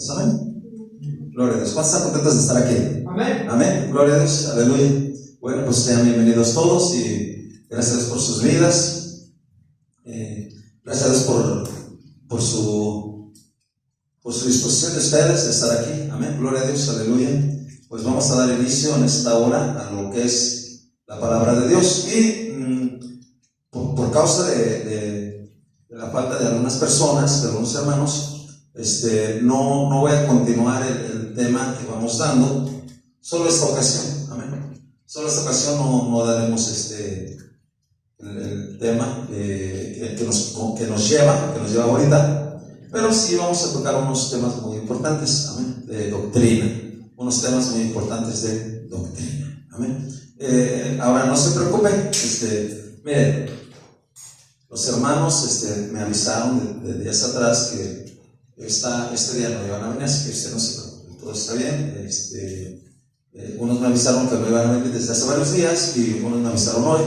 ¿Amén? Gloria a Dios. ¿Cuántos están contentos de estar aquí? Amén. Amén. Gloria a Dios. Aleluya. Bueno, pues sean bienvenidos todos y gracias a Dios por sus vidas. Gracias a Dios por su disposición de ustedes de estar aquí. Amén. Gloria a Dios. Aleluya. Pues vamos a dar inicio en esta hora a lo que es la palabra de Dios. Y por causa de la falta de algunas personas, de algunos hermanos, no voy a continuar el tema que vamos dando. Solo esta ocasión. Amén. Solo esta ocasión no daremos el tema que nos lleva ahorita, pero sí vamos a tocar unos temas muy importantes, amén, de doctrina, unos temas muy importantes de doctrina, amén. Ahora no se preocupen, miren, los hermanos me avisaron de días atrás que este día no iban a venir, así que usted no se preocupe, todo está bien. Unos me avisaron que no iban a venir desde hace varios días y unos me avisaron hoy.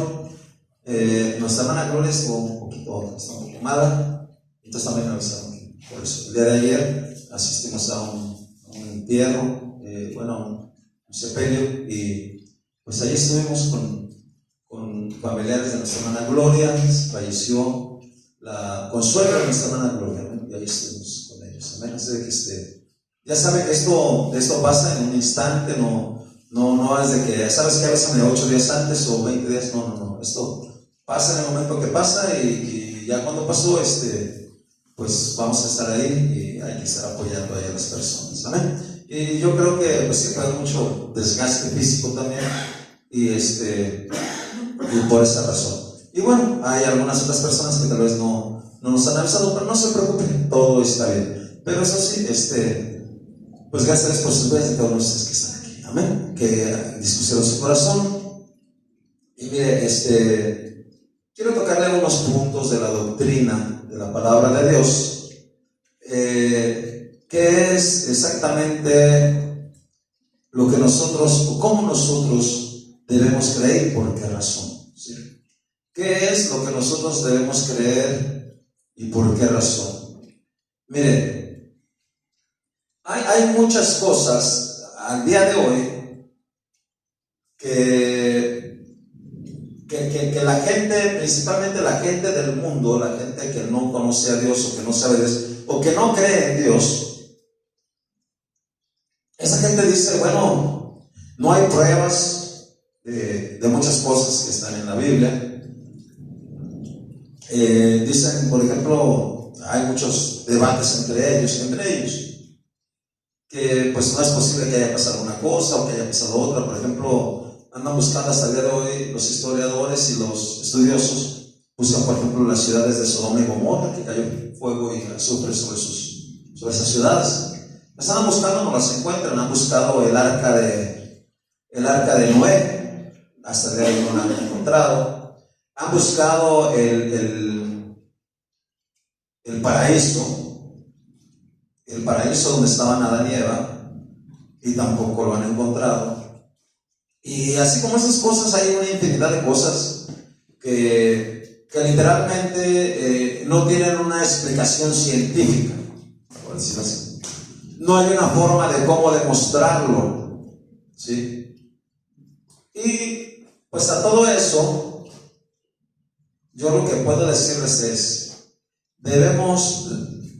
Nuestra hermana Gloria estuvo un poco mala, entonces también me avisaron que por eso. El día de ayer asistimos a un entierro, un sepelio, y pues ahí estuvimos con familiares de nuestra hermana Gloria. Falleció la consuegra de nuestra hermana Gloria, ¿no? Y ahí estuvimos con ellos. Amén. Así que ya sabe que esto pasa en un instante, no es de que, ¿sabes qué? Avísame 8 días antes o 20 días, no. Esto pasa en el momento que pasa y ya cuando pasó, pues vamos a estar ahí y hay que estar apoyando ahí a las personas, amén. Y yo creo que pues siempre hay mucho desgaste físico también y por esa razón. Y bueno, hay algunas otras personas que tal vez no nos han avisado, pero no se preocupen, todo está bien. Pero eso sí, pues gracias por sus vidas de todos ustedes que están aquí, amén, que dispusieron su corazón. Y mire, quiero tocarle unos puntos de la doctrina de la palabra de Dios, que es exactamente lo que nosotros, o cómo nosotros debemos creer y por qué razón, ¿sí? ¿Qué es lo que nosotros debemos creer y por qué razón? Mire, hay muchas cosas al día de hoy que la gente, principalmente la gente del mundo, la gente que no conoce a Dios o que no sabe de Dios o que no cree en Dios, esa gente dice, bueno, no hay pruebas de muchas cosas que están en la Biblia. Dicen, por ejemplo, hay muchos debates entre ellos, que pues no es posible que haya pasado una cosa o que haya pasado otra. Por ejemplo, andan buscando hasta el día de hoy los historiadores y los estudiosos, buscan por ejemplo las ciudades de Sodoma y Gomorra, que cayó fuego y azufre sobre esas ciudades. Las andan buscando, no las encuentran. Han buscado el arca de Noé, hasta el día de hoy no la han encontrado. Han buscado el paraíso donde estaban Adán y Eva, y tampoco lo han encontrado. Y así como esas cosas, hay una infinidad de cosas que literalmente no tienen una explicación científica, por decirlo así. No hay una forma de cómo demostrarlo, ¿sí? Y pues a todo eso, yo lo que puedo decirles es, debemos,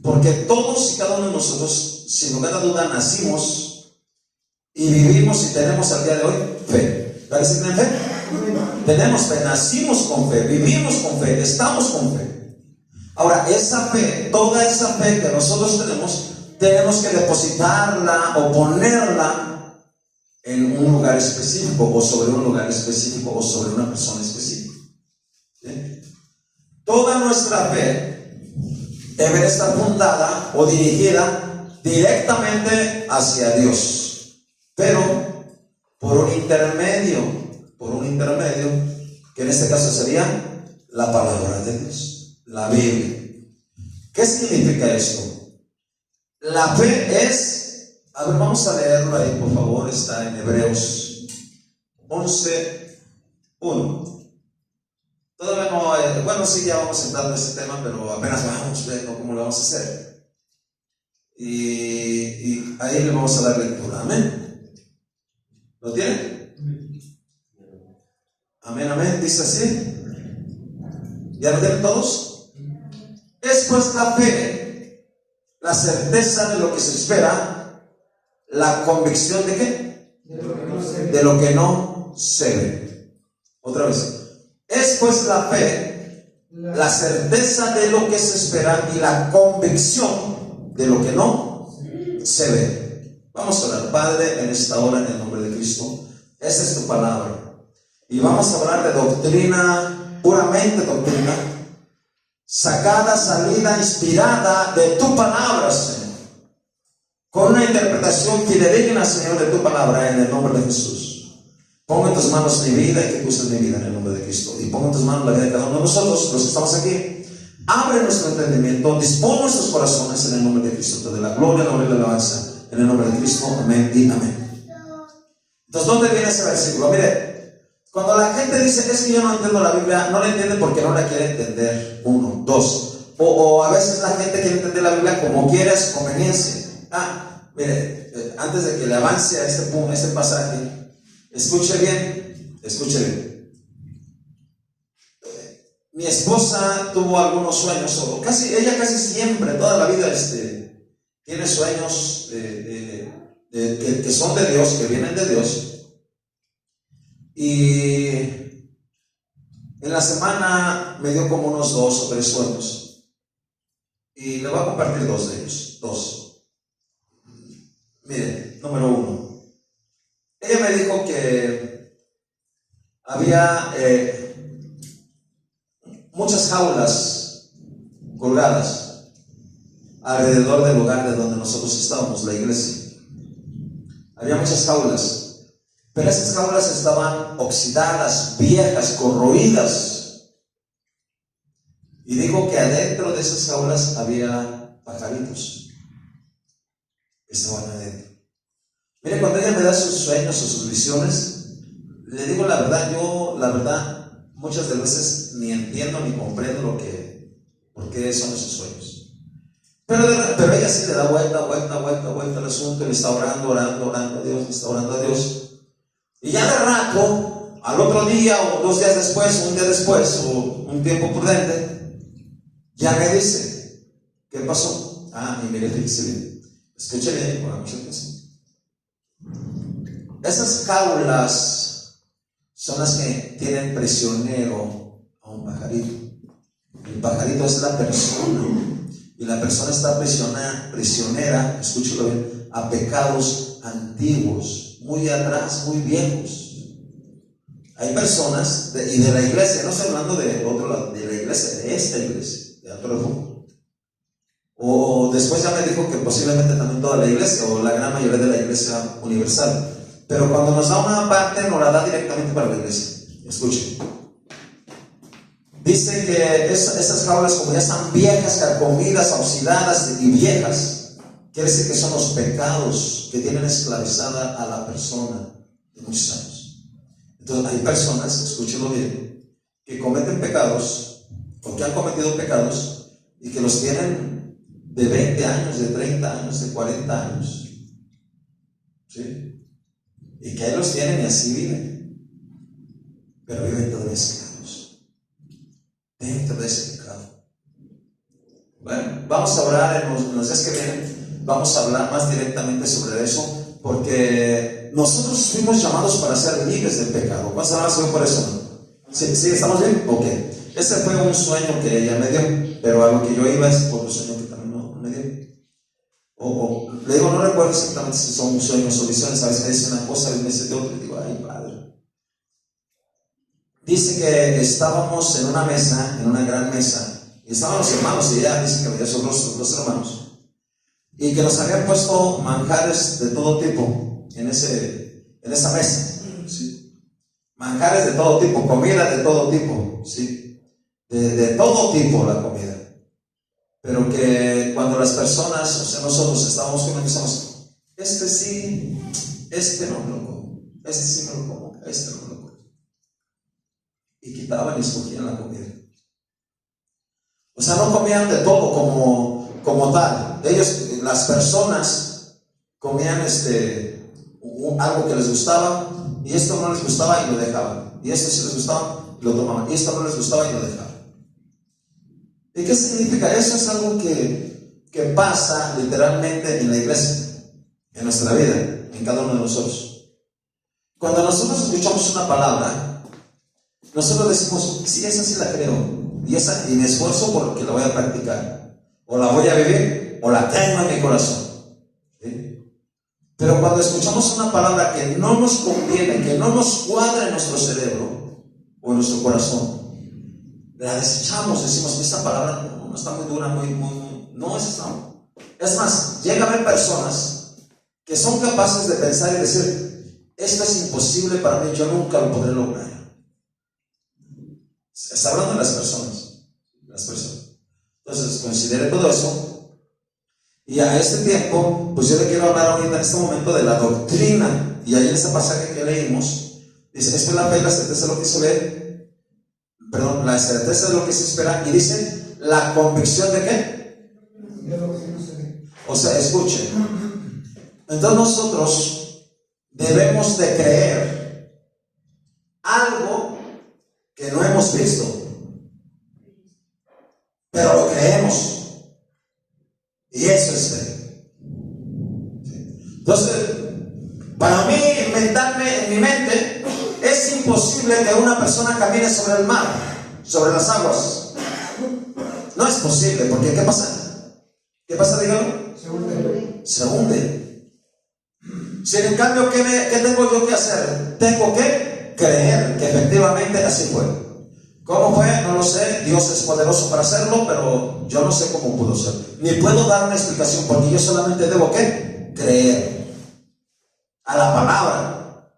porque todos y cada uno de nosotros, sin lugar a duda, nacimos y vivimos y tenemos al día de hoy fe. ¿Verdad que sí tienen fe? Tenemos fe, nacimos con fe, vivimos con fe, estamos con fe. Ahora, esa fe, toda esa fe que nosotros tenemos que depositarla o ponerla en un lugar específico, o sobre un lugar específico, o sobre una persona específica, ¿sí? Toda nuestra fe debe estar fundada o dirigida directamente hacia Dios, pero por un intermedio, que en este caso sería la palabra de Dios, la Biblia. ¿Qué significa esto? La fe es, a ver, vamos a leerlo ahí, por favor, está en Hebreos 11:1. Todavía no, bueno, sí, ya vamos a entrar en ese tema, pero apenas vamos viendo cómo lo vamos a hacer. Y Ahí le vamos a dar lectura. Amén. ¿Lo tienen? Amén, amén. Dice así. ¿Ya lo tienen todos? Es pues la fe, la certeza de lo que se espera, la convicción de ¿qué? De lo que no se ve. Otra vez. Es pues la fe, la certeza de lo que se espera y la convicción de lo que no se ve. Vamos a orar. Padre, en esta hora, en el nombre de Cristo, esa es tu palabra. Y vamos a hablar de doctrina, puramente doctrina, sacada, salida, inspirada de tu palabra, Señor. Con una interpretación fidedigna, Señor, de tu palabra, en el nombre de Jesús. Ponga en tus manos mi vida y que uses mi vida en el nombre de Cristo. Y ponga en tus manos la vida de cada uno de nosotros, los que estamos aquí. Abre nuestro entendimiento, dispone nuestros corazones en el nombre de Cristo. Te doy la gloria, la honra y la alabanza en el nombre de Cristo. Amén y amén. Entonces, ¿dónde viene ese versículo? Mire, cuando la gente dice, es que yo no entiendo la Biblia, no la entiende porque no la quiere entender. Uno, dos. O a veces la gente quiere entender la Biblia como quiere a su conveniencia. Mire, antes de que le avance a este pasaje, escuche bien, escuche bien. Mi esposa tuvo algunos sueños, o ella casi siempre, toda la vida, tiene sueños que son de Dios, que vienen de Dios. Y en la semana me dio como unos 2 o 3 sueños. Y le voy a compartir 2 de ellos. 2. Mire, número 1. Ella me dijo que había muchas jaulas colgadas alrededor del lugar de donde nosotros estábamos, la iglesia. Había muchas jaulas, pero esas jaulas estaban oxidadas, viejas, corroídas. Y dijo que adentro de esas jaulas había pajaritos que estaban adentro. Mire, cuando ella me da sus sueños o sus visiones, le digo la verdad, muchas de veces ni entiendo ni comprendo por qué son esos sueños. Pero ella sí le da vuelta al asunto, y le está orando a Dios, le está orando a Dios. Y ya de rato, al otro día o 2 días después, un día después, o un tiempo prudente, ya me dice, ¿qué pasó? Y mire, fíjese bien, escuche bien y ponga mucha atención. Esas jaulas son las que tienen prisionero a un pajarito. El pajarito es la persona, y la persona está prisionera, escúchelo bien, a pecados antiguos, muy atrás, muy viejos. Hay personas, y de la iglesia, no estoy hablando de otro lado, de la iglesia, de esta iglesia, de otro lado. O después ya me dijo que posiblemente también toda la iglesia, o la gran mayoría de la iglesia universal. Pero cuando nos da una parte, nos la da directamente para la iglesia. Escuchen. Dice que esas jaulas, como ya están viejas, carcomidas, oxidadas y viejas, quiere decir que son los pecados que tienen esclavizada a la persona de muchos años. Entonces hay personas, escúchenlo bien, que cometen pecados, o que han cometido pecados, y que los tienen de 20 años, de 30 años, de 40 años. ¿Sí? Y que ahí los tienen y así viven. Pero viven todavía pecados. Dentro de ese pecado. Bueno, vamos a orar en los días que vienen. Vamos a hablar más directamente sobre eso, porque nosotros fuimos llamados para ser libres del pecado. ¿Cuántos hablan por eso? ¿Sí? ¿Estamos bien? Ok. Ese fue un sueño que ella me dio, pero a lo que yo iba es por un sueño que también no me dio. Le digo, no recuerdo exactamente si son sueños o visiones. A veces me dice una cosa y me dice de otra, y digo, ay padre. Dice que estábamos en una mesa, en una gran mesa, y estaban los hermanos, y ella dice que veía sus rostros, los hermanos, y que nos habían puesto manjares de todo tipo en esa mesa, ¿sí? Manjares de todo tipo, comida de todo tipo, ¿sí? De todo tipo la comida. Pero que cuando las personas, o sea, nosotros estábamos comiendo, decíamos, sí, no me lo como, sí me lo como, no me lo como. Y quitaban y escogían la comida. O sea, no comían de todo como tal. Ellos, las personas, comían algo que les gustaba, y esto no les gustaba y lo dejaban, y esto sí les gustaba y lo tomaban, y esto no les gustaba y lo dejaban. ¿Y qué significa? Eso es algo que pasa literalmente en la iglesia, en nuestra vida, en cada uno de nosotros. Cuando nosotros escuchamos una palabra, nosotros decimos, sí, esa sí la creo, y me esfuerzo porque la voy a practicar, o la voy a vivir, o la tengo en mi corazón. ¿Sí? Pero cuando escuchamos una palabra que no nos conviene, que no nos cuadra en nuestro cerebro o en nuestro corazón, la desechamos, decimos, esta palabra no está muy dura, no es no. Es más, llega a haber personas que son capaces de pensar y decir, esto es imposible para mí, yo nunca lo podré lograr. Está hablando de las personas. Entonces, considere todo eso. Y a este tiempo, pues yo le quiero hablar ahorita en este momento de la doctrina. Y ahí en ese pasaje que leímos, dice, esto es la fe y la certeza de lo que se ve. Perdón, la certeza de lo que se espera. Y dice, la convicción de qué? De lo que no se ve. O sea, escuchen. Entonces nosotros debemos de creer algo que no hemos visto, pero lo creemos, y eso es fe. Entonces, para mí, mentalmente, en mi mente, es imposible que una persona camine sobre el mar, sobre las aguas. No es posible, porque ¿qué pasa? ¿Qué pasa, dígalo? Se hunde. Si en cambio, ¿qué tengo yo que hacer? Tengo que creer que efectivamente así fue. ¿Cómo fue? No lo sé. Dios es poderoso para hacerlo, pero yo no sé cómo pudo ser. Ni puedo dar una explicación, porque yo solamente debo ¿qué? Creer a la palabra.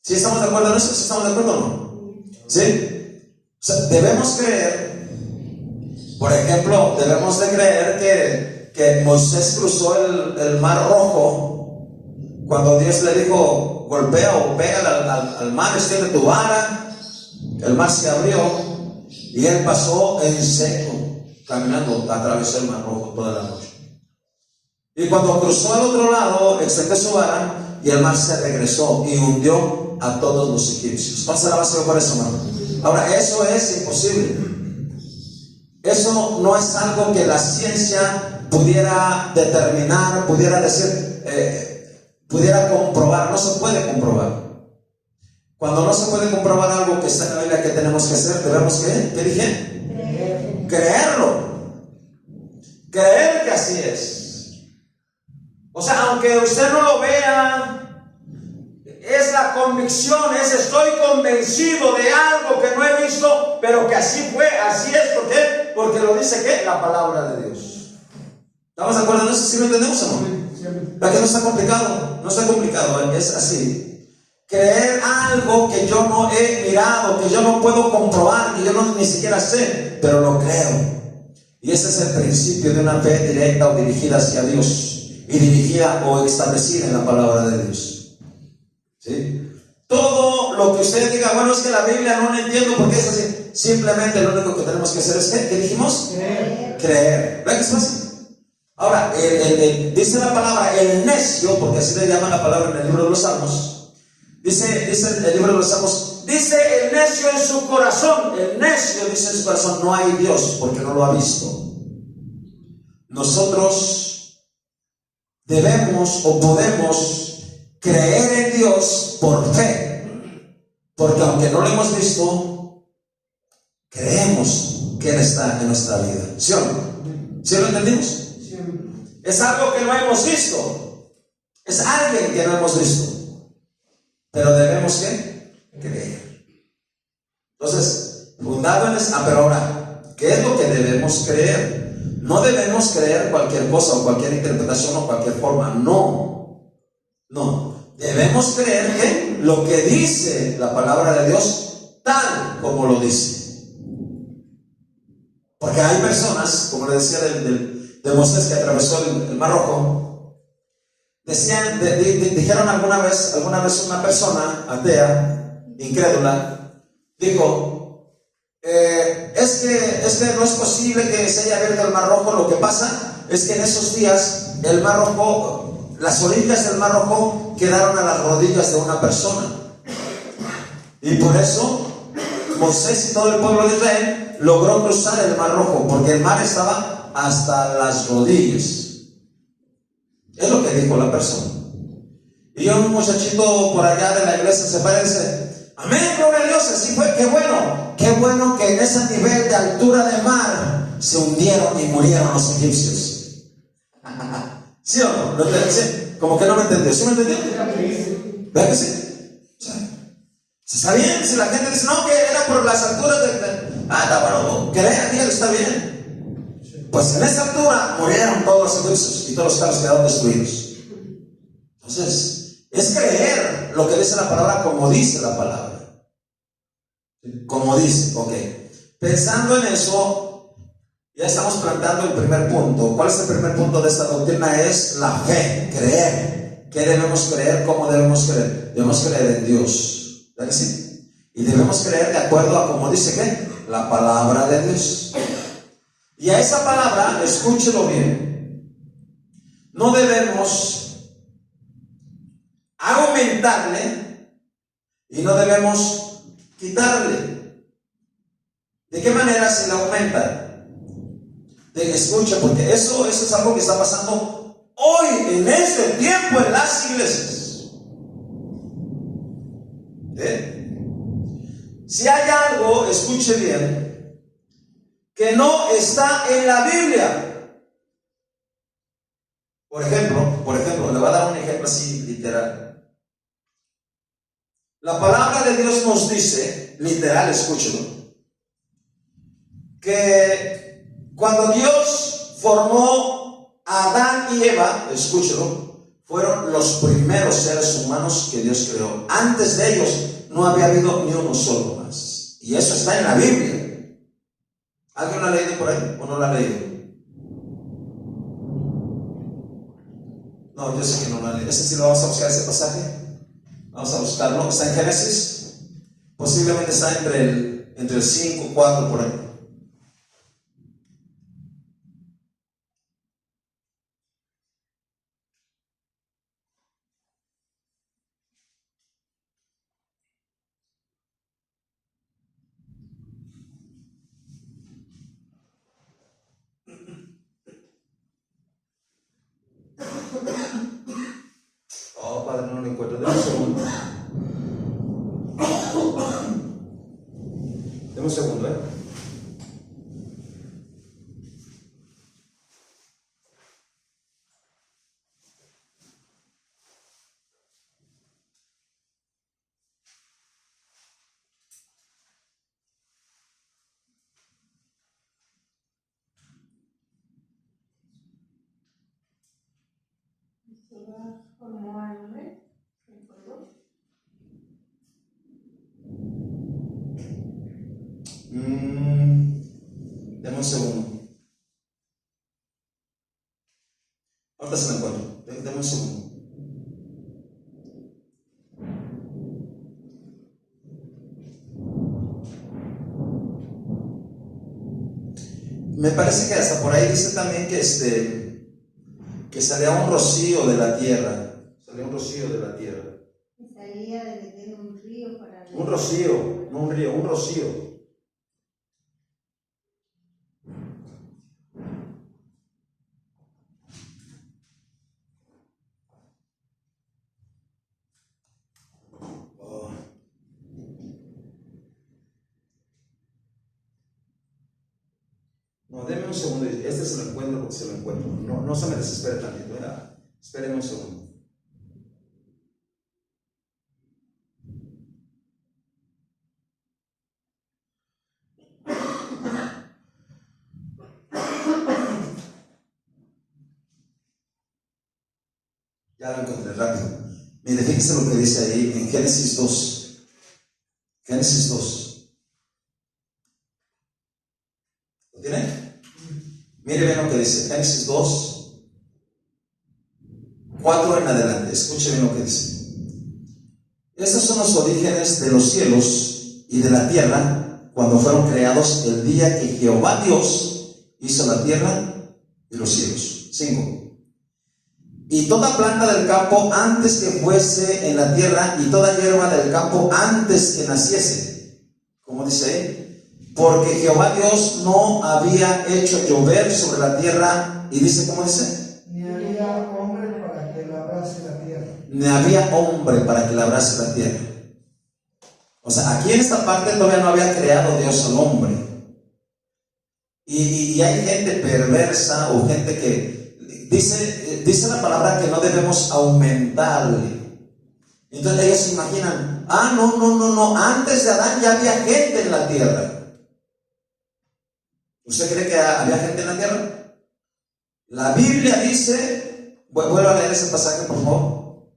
¿Sí estamos de acuerdo en eso? ¿Sí estamos de acuerdo o no? ¿Sí? O sea, debemos creer. Por ejemplo, debemos de creer que Moisés cruzó el mar Rojo cuando Dios le dijo, golpea o pega al mar, extiende tu vara. El mar se abrió y él pasó en seco, caminando, atravesó el mar Rojo toda la noche. Y cuando cruzó al otro lado, extendió su vara y el mar se regresó y hundió a todos los egipcios. Pasa la base por eso, hermano. Ahora, eso es imposible. Eso no es algo que la ciencia pudiera determinar, pudiera decir, pudiera comprobar. No se puede comprobar. Cuando no se puede comprobar algo que está en la Biblia, ¿qué tenemos que hacer? Debemos ¿qué dije? Creerlo. Creer que así es. O sea, aunque usted no lo vea, es la convicción, estoy convencido de algo que no he visto, pero que así fue, así es. ¿Por qué? Porque lo dice ¿qué? La palabra de Dios. ¿Estamos de acuerdo en eso? ¿Sí lo entendemos o no? ¿Verdad que no está complicado? No está complicado, es así. Creer algo que yo no he mirado, que yo no puedo comprobar, que yo ni siquiera sé, pero lo creo. Y ese es el principio de una fe directa o dirigida hacia Dios, y dirigida o establecida en la palabra de Dios. ¿Sí? Todo lo que usted diga, bueno, es que la Biblia no la entiendo porque es así. Simplemente lo único que tenemos que hacer es ¿qué dijimos? Creer. ¿Verdad que es fácil? Ahora, dice la palabra el necio, porque así le llaman la palabra en el libro de los Salmos. Dice el libro de los Salmos, dice el necio en su corazón. El necio dice en su corazón, no hay Dios, porque no lo ha visto. Nosotros debemos o podemos creer en Dios por fe, porque aunque no lo hemos visto, creemos que Él está en nuestra vida. ¿Sí o no? ¿Sí lo entendimos? Sí. Es algo que no hemos visto, es alguien que no hemos visto, pero debemos ¿qué? Creer. Entonces, fundado en eso. Pero ahora, ¿qué es lo que debemos creer? No debemos creer cualquier cosa o cualquier interpretación o cualquier forma. No. Debemos creer que lo que dice la palabra de Dios, tal como lo dice. Porque hay personas, como le decía de Moisés que atravesó el Mar Rojo. Dijeron alguna vez una persona atea, incrédula, dijo, es que no es posible que se haya abierto el Mar Rojo. Lo que pasa es que en esos días el Mar Rojo, las orillas del Mar Rojo quedaron a las rodillas de una persona. Y por eso Moisés y todo el pueblo de Israel logró cruzar el Mar Rojo, porque el mar estaba hasta las rodillas. Es lo que dijo la persona. Y un muchachito por allá de la iglesia se para y dice: amén, gloria a Dios, así fue. Qué bueno que en ese nivel de altura de mar se hundieron y murieron los egipcios. ¿Sí o no? ¿Lo entendí? Como que no me entendió. ¿Sí me entendió? ¿Verdad que sí? O sea, está bien. Si la gente dice no, que era por las alturas está bueno, crea, dígale, está bien. Pues en esa altura murieron todos los egipcios y todos los carros quedaron destruidos. Entonces, es creer lo que dice la palabra como dice la palabra. Como dice, ok. Pensando en eso, ya estamos plantando el primer punto. ¿Cuál es el primer punto de esta doctrina? Es la fe, creer. ¿Qué debemos creer? ¿Cómo debemos creer? Debemos creer en Dios. ¿Verdad que sí? Y debemos creer de acuerdo a como dice ¿qué? La palabra de Dios. Y a esa palabra, escúchelo bien, no debemos aumentarle y no debemos quitarle. ¿De qué manera se le aumenta? Escucha, porque eso es algo que está pasando hoy, en este tiempo, en las iglesias. Si hay algo, escuche bien, que no está en la Biblia. Por ejemplo, le voy a dar un ejemplo así literal. La palabra de Dios nos dice, literal, escúchelo, que cuando Dios formó a Adán y Eva, escúchelo, fueron los primeros seres humanos que Dios creó. Antes de ellos no había habido ni uno solo más. Y eso está en la Biblia. ¿Alguien lo ha leído por ahí o no lo ha leído? No, yo sé que no lo ha leído. Ese sí lo vamos a buscar, ese pasaje. Vamos a buscarlo. Está en Génesis. Posiblemente está entre el 5, 4 por ahí. Oh, Padre, no lo encuentro. Deme un segundo. Deme un segundo, Deme un segundo. Ahorita se me encuentro. Deme un segundo. Me parece que hasta por ahí dice también que salía un rocío de la tierra. Salía un rocío de la tierra. Salía de un río para un rocío, no un río, un rocío. No, denme un segundo. Este se lo encuentro porque se lo encuentro. No se me desespere tantito. Espérenme un segundo. Ya lo encontré rápido. Mire, fíjese lo que dice ahí en Génesis 2. Génesis 2. ¿Lo tiene? Mire bien lo que dice. Génesis 2, 4 en adelante. Escuche bien lo que dice. Estos son los orígenes de los cielos y de la tierra cuando fueron creados el día que Jehová Dios hizo la tierra y los cielos. 5. y toda planta del campo antes que fuese en la tierra, y toda hierba del campo antes que naciese. ¿Cómo dice ahí? Porque Jehová Dios no había hecho llover sobre la tierra, y dice, ¿cómo dice? Ni había hombre para que labrase la tierra. Ni había hombre para que labrase la tierra. O sea, aquí en esta parte todavía no había creado Dios al hombre. Y hay gente perversa o gente que dice la palabra que no debemos aumentarle. Entonces ellos se imaginan, no, antes de Adán ya había gente en la tierra. ¿Usted cree que había gente en la tierra? La Biblia dice, vuelva a leer ese pasaje, por favor.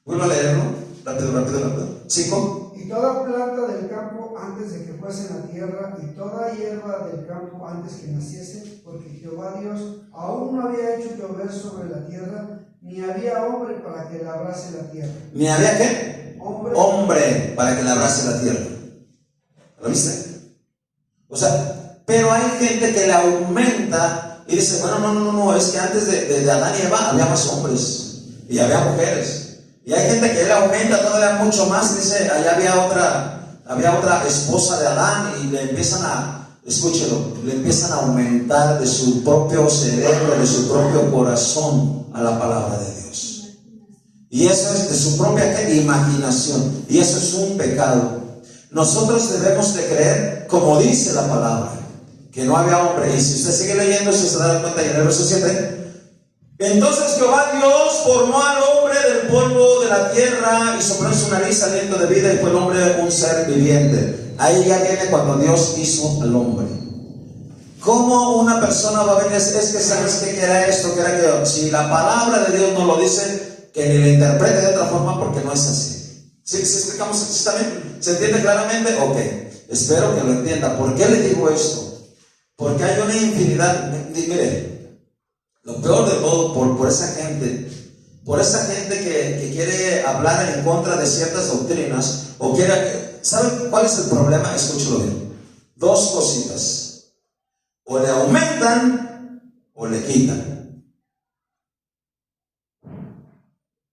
Vuelva a leerlo, rápido. 5. Y toda planta del campo antes de que fuese en la tierra, y toda hierba del campo antes que naciese, porque Jehová Dios aún no había hecho llover sobre la tierra, ni había hombre para que labrase la tierra. ¿Ni había qué? Hombre para que labrase la tierra. ¿Lo viste? O sea, pero hay gente que le aumenta y dice, bueno, no, es que antes de Adán y Eva había más hombres y había mujeres. Y hay gente que le aumenta todavía mucho más, dice, allá había otra esposa de Adán, y le empiezan le empiezan a aumentar de su propio cerebro, de su propio corazón a la palabra de Dios. Y eso es de su propia imaginación, y eso es un pecado. Nosotros debemos de creer como dice la palabra, que no había hombre. Y si usted sigue leyendo, se da cuenta en el verso 7. Entonces Jehová Dios formó al hombre del polvo de la tierra y sopló en su nariz aliento de vida, y fue el hombre un ser viviente. Ahí ya viene cuando Dios hizo al hombre. ¿Cómo una persona va a venir? Es que sabes que era esto, que era aquello. Si la palabra de Dios no lo dice, que ni le interprete de otra forma, porque no es así. ¿Sí explicamos así también? ¿Se entiende claramente? Ok, espero que lo entienda. ¿Por qué le digo esto? Porque hay una infinidad. Mire, lo peor de todo, por esa gente que quiere hablar en contra de ciertas doctrinas, o quiere, ¿saben cuál es el problema? Escúchalo bien. Dos cositas: o le aumentan o le quitan.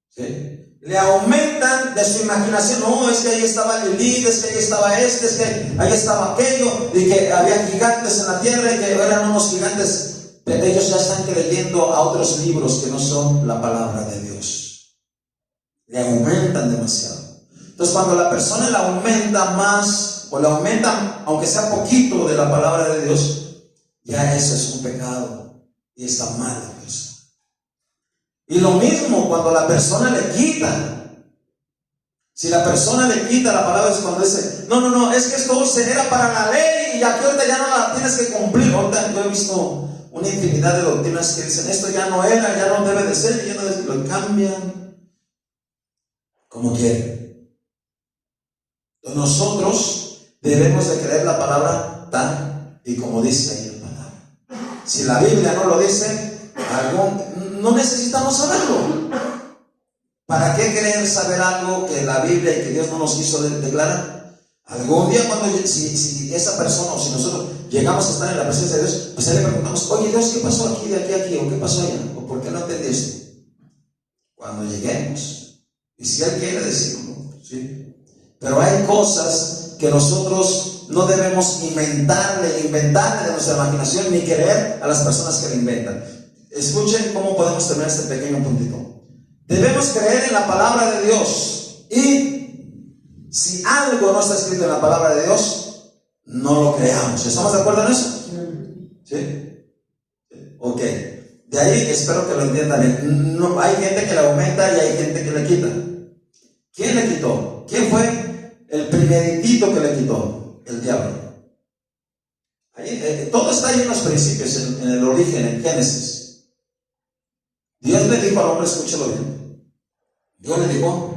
¿Sí? Le aumentan de su imaginación. No, es que ahí estaba Lilith, es que ahí estaba es que ahí estaba aquello, y que había gigantes en la tierra, y que eran unos gigantes. Pero ellos ya están creyendo a otros libros que no son la palabra de Dios. Le aumentan demasiado. Entonces, cuando la persona le aumenta más, o le aumenta aunque sea poquito de la palabra de Dios, ya eso es un pecado y está mal eso. Y lo mismo cuando la persona le quita. Si la persona le quita la palabra, es cuando dice, no, es que esto era para la ley, y aquí ahorita ya no la tienes que cumplir. Ahorita yo he visto una infinidad de doctrinas que dicen, esto ya no era, ya no debe de ser, y ya no debe, lo cambian como quieren. Nosotros debemos de creer la palabra tal y como dice ahí la palabra. Si la Biblia no lo dice, no necesitamos saberlo. ¿Para qué querer saber algo que la Biblia y que Dios no nos quiso declarar? Algún día si esa persona o si nosotros llegamos a estar en la presencia de Dios, pues le preguntamos, oye Dios, ¿qué pasó aquí, de aquí, o qué pasó allá? ¿O por qué no entendiste? Cuando lleguemos. Y si Él quiere decirlo, ¿sí? Pero hay cosas que nosotros no debemos inventarle de nuestra imaginación, ni creer a las personas que le inventan. Escuchen cómo podemos terminar este pequeño puntito. Debemos creer en la palabra de Dios, y si algo no está escrito en la palabra de Dios, no lo creamos. ¿Estamos de acuerdo en eso? ¿Sí? Ok. De ahí espero que lo entiendan bien. No, hay gente que le aumenta y hay gente que le quita. ¿Quién le quitó? ¿Quién fue el primeritito que le quitó? El diablo. Todo está ahí en los principios, en el origen, en Génesis. Dios le dijo al hombre, escúchalo bien. Dios le dijo: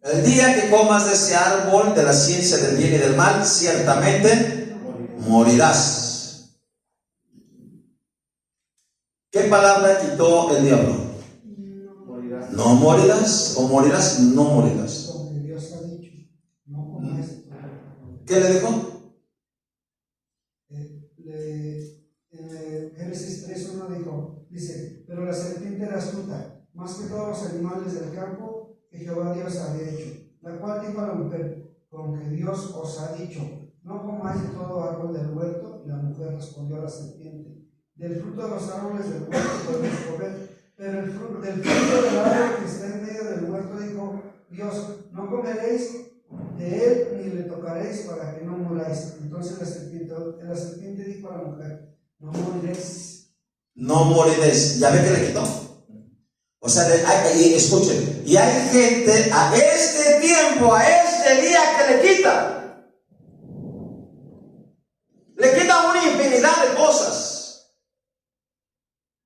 el día que comas de ese árbol de la ciencia del bien y del mal, ciertamente morirás. ¿Qué palabra quitó el diablo? No morirás, o morirás, no morirás. Como Dios ha dicho, no como esto. ¿Qué le dijo? En Génesis 3:1 dice, pero la serpiente todos los animales del campo que Jehová Dios había hecho. La cual dijo a la mujer: con que Dios os ha dicho, no comáis de todo árbol del huerto. Y la mujer respondió a la serpiente: del fruto de los árboles del huerto podéis comer, pero del fruto del árbol que está en medio del huerto dijo Dios: no comeréis de él ni le tocaréis para que no muráis. Entonces la serpiente dijo a la mujer: no moriréis. No moriréis. ¿Ya ve que le quitó? O sea, y escuchen, y hay gente a este tiempo, a este día que le quita. Le quita una infinidad de cosas.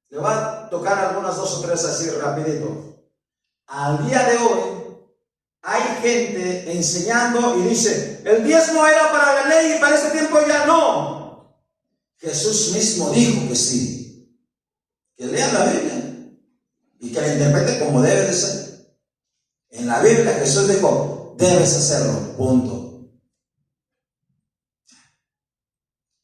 Le va a tocar algunas 2 o 3 así rapidito. Al día de hoy hay gente enseñando y dice: el diezmo era para la ley y para este tiempo ya no. Jesús mismo dijo que sí. Que lean la Biblia y que la interpreten como debe de ser. En la Biblia Jesús dijo: debes hacerlo, punto.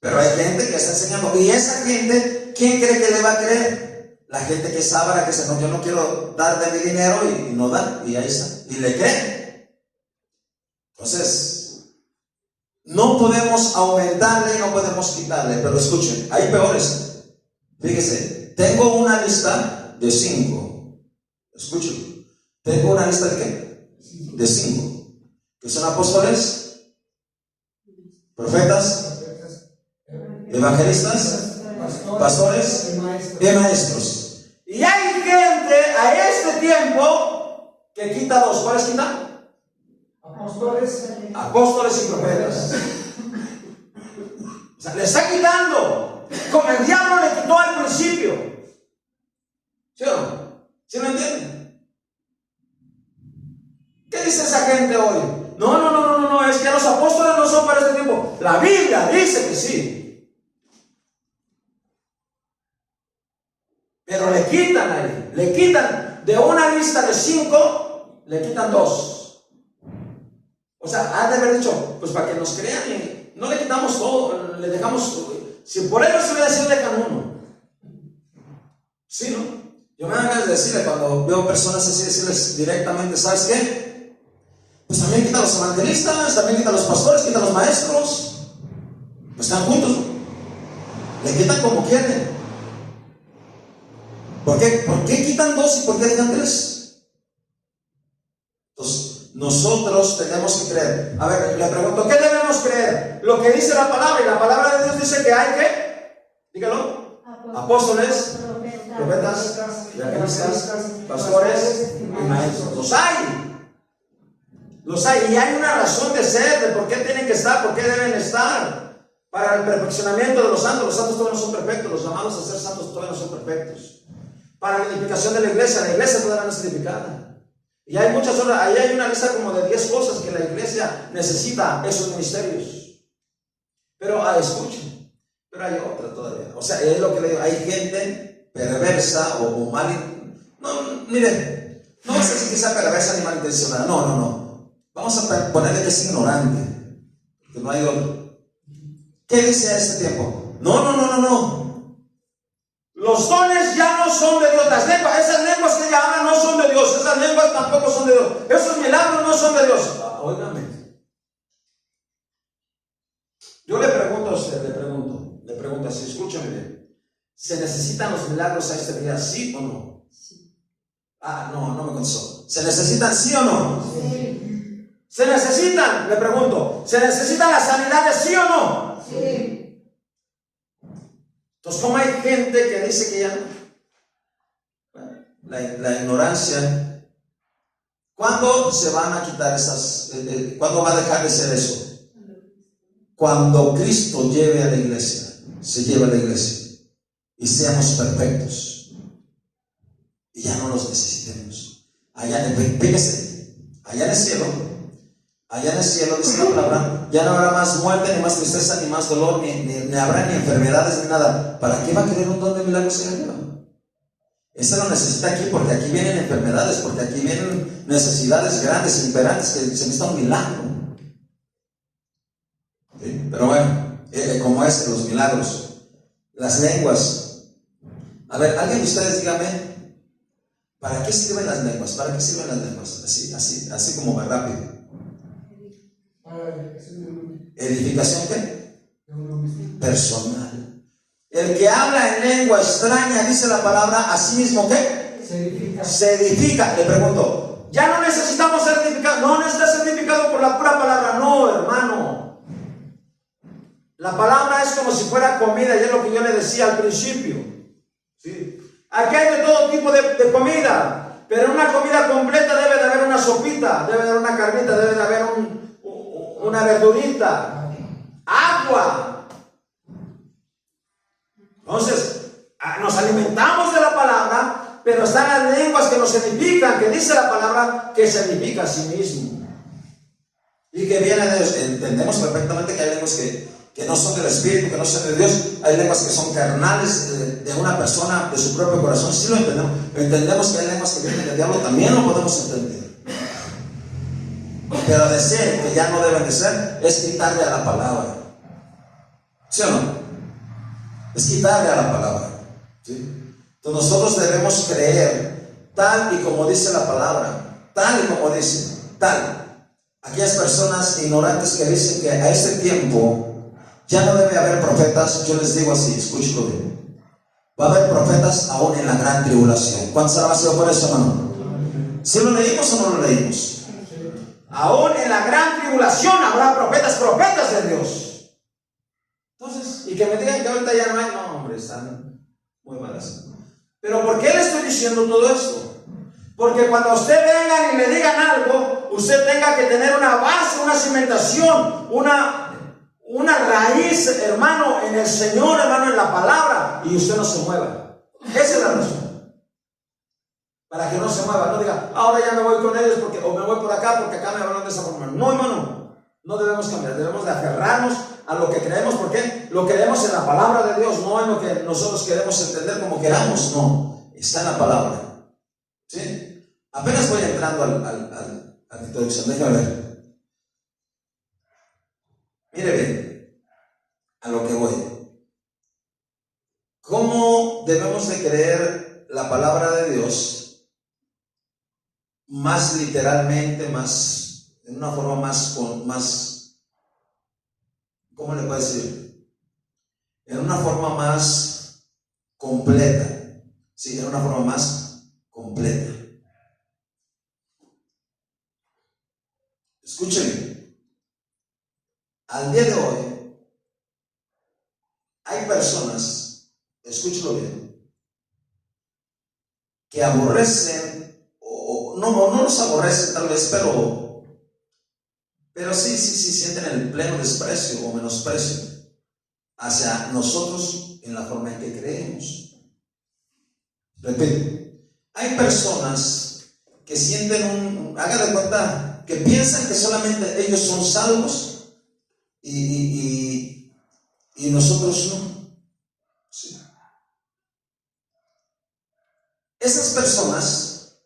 Pero hay gente que está enseñando, y esa gente, ¿quién cree que le va a creer? La gente que sabe, la que dice: no, yo no quiero dar de mi dinero, y no da, y ahí está, y le creen. Entonces, no podemos aumentarle, no podemos quitarle. Pero escuchen, hay peores. Fíjese, tengo una lista de 5. Escuchen, tengo una lista de ¿qué? De 5. Que son apóstoles, profetas, evangelistas, pastores y maestros. Y hay gente a este tiempo que quita 2. ¿Cuáles quita? Apóstoles y profetas. O sea, le está quitando como el diablo le quitó al principio. ¿Sí o no? ¿Sí lo entienden? ¿Qué dice esa gente hoy? No, es que los apóstoles no son para este tiempo. La Biblia dice que sí. Pero le quitan ahí, le quitan de una lista de 5, le quitan 2. O sea, han de haber dicho, pues para que nos crean, y no le quitamos todo, le dejamos. Si por ellos se le decir, dejan 1. ¿Sí, no? Yo me hago decirle, cuando veo personas así, decirles directamente: ¿sabes qué? Pues también quita a los evangelistas, también quita a los pastores, quita a los maestros. Pues están juntos, ¿no? Le quitan como quieren. ¿Por qué quitan 2 y por qué dejan 3? Entonces, nosotros tenemos que creer. A ver, le pregunto, ¿qué debemos creer? Lo que dice la palabra, y la palabra de Dios dice que hay que, dígalo, apóstoles, profetas, evangelistas, pastores y maestros. Los hay, y hay una razón de ser, de por qué tienen que estar, por qué deben estar, para el perfeccionamiento de los santos. Los santos todavía no son perfectos, los llamados a ser santos todavía no son perfectos. Para la edificación de la iglesia todavía no es edificada. Y hay muchas horas, ahí hay una lista como de 10 cosas que la iglesia necesita, esos ministerios. Pero escuchen, pero hay otra todavía. O sea, es lo que le digo, hay gente perversa o mal. No, miren, no sé si sea perversa ni malintencionada. No. Vamos a ponerle que es ignorante, que no hay otro. ¿Qué dice a este tiempo? No. Los dones ya no son de Dios. Las lenguas, esas lenguas que ella habla no son de Dios. Esas lenguas tampoco son de Dios. Esos milagros no son de Dios. Óigame. Yo le pregunto a usted, le pregunto así, escúchame bien. ¿Se necesitan los milagros a este día, sí o no? Sí. No me contestó. ¿Se necesitan sí o no? Sí. ¿Se necesitan? Le pregunto. ¿Se necesitan las sanidades, sí o no? Sí. Entonces, ¿cómo hay gente que dice que ya no? Bueno, la ignorancia. ¿Cuándo se van a quitar esas? ¿Cuándo va a dejar de ser eso? Cuando Cristo lleve a la iglesia, se lleve a la iglesia y seamos perfectos y ya no los necesitemos. Fíjese, allá en el cielo dice la palabra, ya no habrá más muerte, ni más tristeza, ni más dolor, ni habrá ni enfermedades, ni nada. ¿Para qué va a querer un don de milagros en arriba? Ese lo necesita aquí, porque aquí vienen enfermedades, porque aquí vienen necesidades grandes, imperantes, que se necesita un milagro. ¿Sí? Pero bueno, como es los milagros, las lenguas. A ver, alguien de ustedes dígame, ¿Para qué sirven las lenguas? ¿Para qué sirven las lenguas? Así como más rápido. ¿Edificación qué? Personal. El que habla en lengua extraña, dice la palabra, a sí mismo ¿qué? Se edifica. Le pregunto, ¿ya no necesitamos ser edificados? No necesitas ser edificado por la pura palabra. No, hermano. La palabra es como si fuera comida, y es lo que yo le decía al principio. ¿Sí? Aquí hay de todo tipo de comida, pero una comida completa debe de haber una sopita, debe de haber una carnita, debe de haber una verdurita, agua. Entonces, nos alimentamos de la palabra, pero están las lenguas que nos edifican, que dice la palabra que se edifica a sí mismo. Y que viene de Dios. Entendemos perfectamente que hay lenguas que no son del Espíritu, que no son de Dios. Hay lenguas que son carnales de una persona, de su propio corazón. Sí lo entendemos. Entendemos que hay lenguas que vienen del diablo, también lo podemos entender. Pero decir que ya no deben de ser es quitarle a la palabra. ¿Sí o no? Es quitarle a la palabra. ¿Sí? Entonces nosotros debemos creer tal y como dice la palabra, tal y como dice, tal. Aquellas personas ignorantes que dicen que a este tiempo ya no debe haber profetas, yo les digo así, escúchalo bien. Va a haber profetas aún en la gran tribulación. ¿Cuántos han sido por eso, hermano? ¿Sí lo leímos o no lo leímos? Aún en la gran tribulación habrá profetas de Dios. Entonces, y que me digan que ahorita ya no hay, no, hombre, están muy malas. Pero ¿por qué le estoy diciendo todo esto? Porque cuando a usted vengan y le digan algo, usted tenga que tener una base, una cimentación, una raíz, hermano, en el Señor, hermano, en la palabra, y usted no se mueva. Esa es la razón. Para que no se mueva, no diga, ahora ya me voy con ellos o me voy por acá porque acá me hablan de esa forma. No, hermano, no debemos cambiar, debemos de aferrarnos a lo que creemos. ¿Por qué? Lo creemos en la palabra de Dios, no en lo que nosotros queremos entender como queramos, no, está en la palabra. ¿Sí? Apenas voy entrando a la introducción, déjame ver. Mire bien, a lo que voy. ¿Cómo debemos de creer la palabra de Dios? Más literalmente, más, en una forma más, ¿cómo le puedo decir? En una forma más completa. Sí, en una forma más completa. Escuchen, al día de hoy hay personas, escúchelo bien, que aborrecen, o no los aborrecen tal vez, pero sí sienten el pleno desprecio o menosprecio hacia nosotros en la forma en que creemos. Repito, hay personas que sienten haga de cuenta, que piensan que solamente ellos son salvos y nosotros no. Sí. Esas personas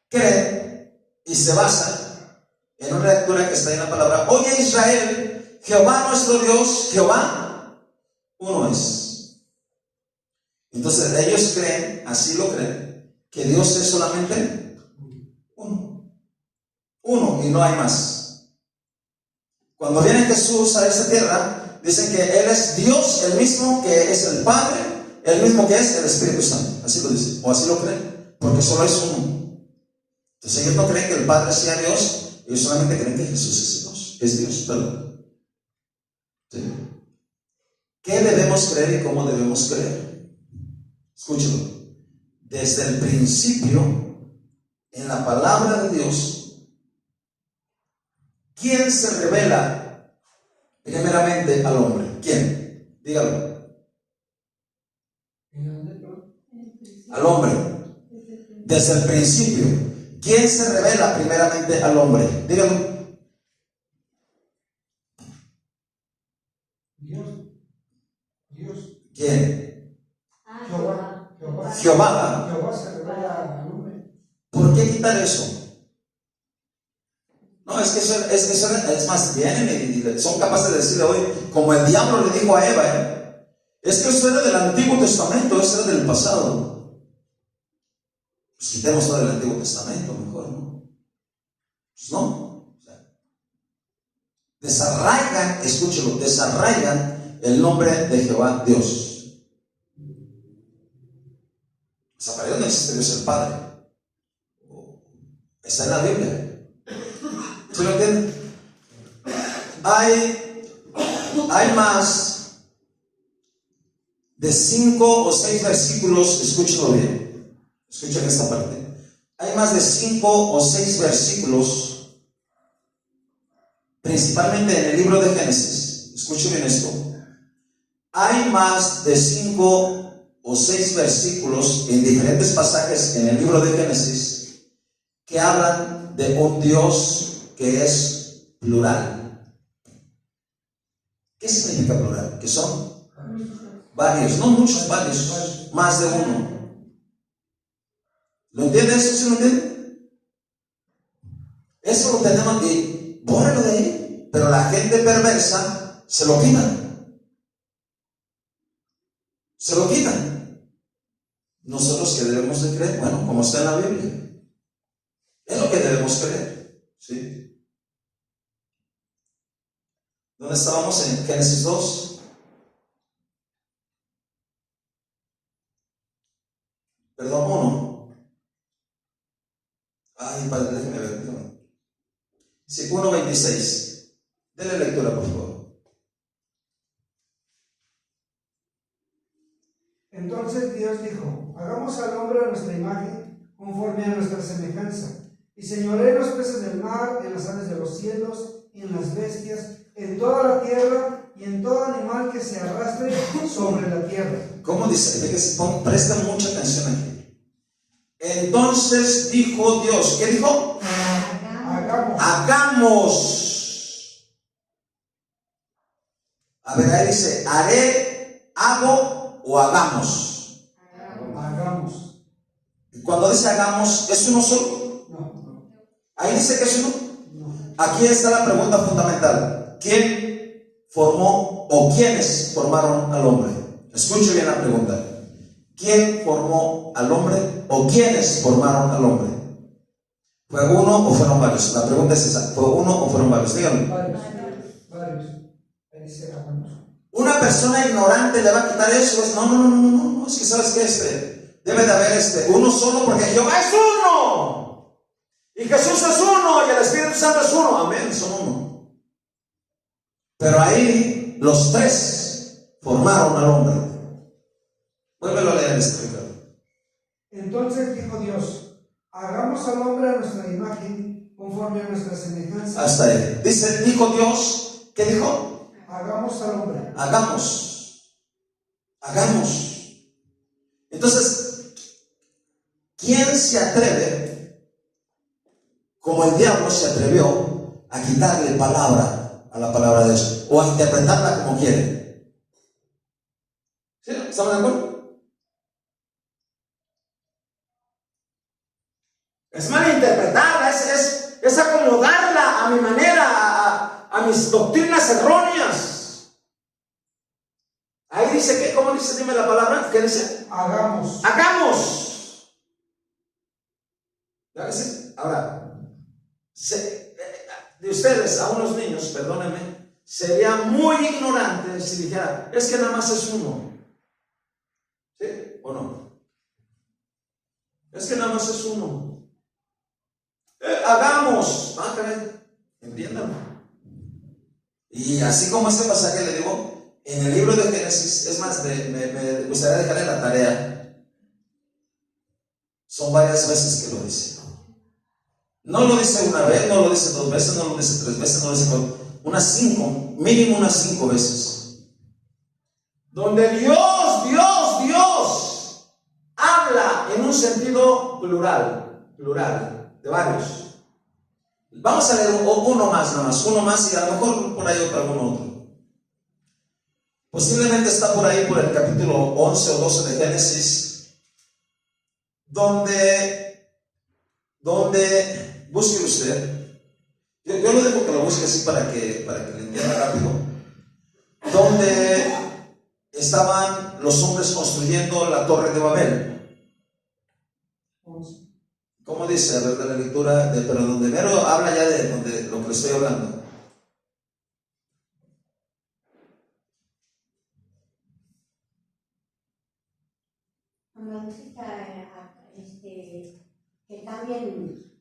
creen y se basan en una lectura que está en la palabra: oye Israel, Jehová nuestro Dios, Jehová uno es. Entonces ellos creen, así lo creen, que Dios es solamente uno y no hay más. Cuando viene Jesús a esta tierra, dicen que Él es Dios, el mismo que es el Padre, el mismo que es el Espíritu Santo. Así lo dicen, o así lo creen, porque solo es uno. Entonces ellos no creen que el Padre sea Dios, ellos solamente creen que Jesús es Dios, perdón. ¿Sí? ¿Qué debemos creer y cómo debemos creer? Escúchelo. Desde el principio, en la palabra de Dios, ¿quién se revela primeramente al hombre? ¿Quién? Dígalo. Al hombre. Desde el principio, ¿quién se revela primeramente al hombre? Dígalo. Dios. ¿Quién? Jehová. Jehová. Se revela al hombre. ¿Por qué quitar eso? No, es que eso es más, vienen y son capaces de decirle hoy, como el diablo le dijo a Eva, es que eso era del Antiguo Testamento, eso era del pasado. Pues quitemos todo el Antiguo Testamento, mejor, ¿no? Pues no. O sea, desarraigan, escúchelo, desarraigan el nombre de Jehová Dios. O sea, para ellos no existe Dios el Padre. Está en la Biblia. ¿Sí lo entienden? Hay más de 5 o 6 versículos, escúchenlo bien, escuchen esta parte. Hay más de 5 o 6 versículos, principalmente en el libro de Génesis. Escuchen bien esto. Hay más de 5 o 6 versículos en diferentes pasajes en el libro de Génesis que hablan de un Dios que es plural. ¿Qué significa plural? Que son varios, no muchos, varios, más de uno. ¿Lo entiendes? ¿Eso sí lo entienden? Eso lo tenemos que bórralo de ahí, pero la gente perversa se lo quitan. Se lo quitan. Nosotros, ¿qué debemos de creer? Bueno, como está en la Biblia. Es lo que debemos creer. ¿Sí? ¿Dónde estábamos? En Génesis 2. Perdón, 1. Ay, padre, déjeme ver. Sí, 1:26. Denle lectura, por favor. Entonces Dios dijo: hagamos al hombre a nuestra imagen, conforme a nuestra semejanza, y señoree en los peces del mar, en las aves de los cielos, y en las bestias, en toda la tierra, y en todo animal que se arrastre sobre la tierra. ¿Cómo dice? Fíjese, presten mucha atención aquí. Entonces dijo Dios, ¿qué dijo? Hagamos. A ver, ahí dice, hago o hagamos. Hagamos. Y cuando dice hagamos, ¿es uno solo? No. Ahí dice que es uno. No. Aquí está la pregunta fundamental. ¿Quién formó o quiénes formaron al hombre? Escuche bien la pregunta. ¿Quién formó al hombre o quiénes formaron al hombre? ¿Fue uno o fueron varios? La pregunta es esa. ¿Fue uno o fueron varios? Díganme. Varios. Ahí dice hagamos. Una persona ignorante le va a quitar eso. No. Es que sabes que debe de haber uno solo, porque Jehová es uno. Y Jesús es uno. Y el Espíritu Santo es uno. Amén, son uno. Pero ahí los tres formaron al hombre. Vuélvelo a leer, Ricardo. Entonces dijo Dios: hagamos al hombre a nuestra imagen, conforme a nuestra semejanza. Hasta ahí. Dice, dijo Dios, ¿qué dijo? Hagamos al hombre. Hagamos. Entonces, ¿quién se atreve, como el diablo se atrevió, a quitarle palabra a la palabra de Dios, o a interpretarla como quiere? ¿Sí? ¿Estamos de acuerdo? Es malinterpretarla, es acomodarla a mi manera, a mis doctrinas erróneas. Ahí dice que, ¿cómo dice? Dime la palabra, ¿qué dice? Hagamos. ¿Ya ves? Ahora, de ustedes a unos niños, perdónenme, sería muy ignorante si dijera, es que nada más es uno. ¿Sí o no? Es que nada más es uno. Hagamos. Caray, entiéndanlo. Y así como este pasaje le digo, en el libro de Génesis, es más, me gustaría dejarle la tarea. Son varias veces que lo dice. No lo dice una vez, no lo dice 2 veces, no lo dice 3 veces, no lo dice unas 5, mínimo unas 5 veces. Donde Dios habla en un sentido plural, de varios. Vamos a leer uno más y a lo mejor por ahí algún otro. Posiblemente está por ahí por el capítulo 11 o 12 de Génesis, donde busque usted. Yo lo dejo que lo busque así para que le entienda rápido. Donde estaban los hombres construyendo la torre de Babel. ¿Cómo dice? A ver, de la lectura, pero donde mero habla ya de donde, lo que le estoy hablando. Cuando dice que cambien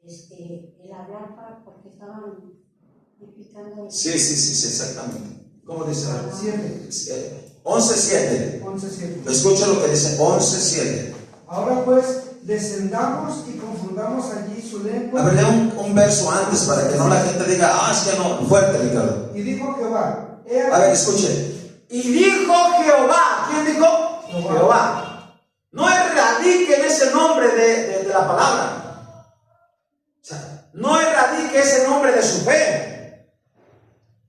el hablar porque estaban edificando. Sí, exactamente. ¿Cómo dice? 11:7. 11:7. Escucha lo que dice 11:7. Ahora pues, descendamos y confundamos allí su lengua. A ver, lee un verso antes para que no la gente diga, es que no, fuerte, Ricardo. Y dijo Jehová. A ver, escuche. Y dijo Jehová. ¿Quién dijo? Jehová. No erradique en ese nombre de la palabra. O sea, no erradique ese nombre de su fe.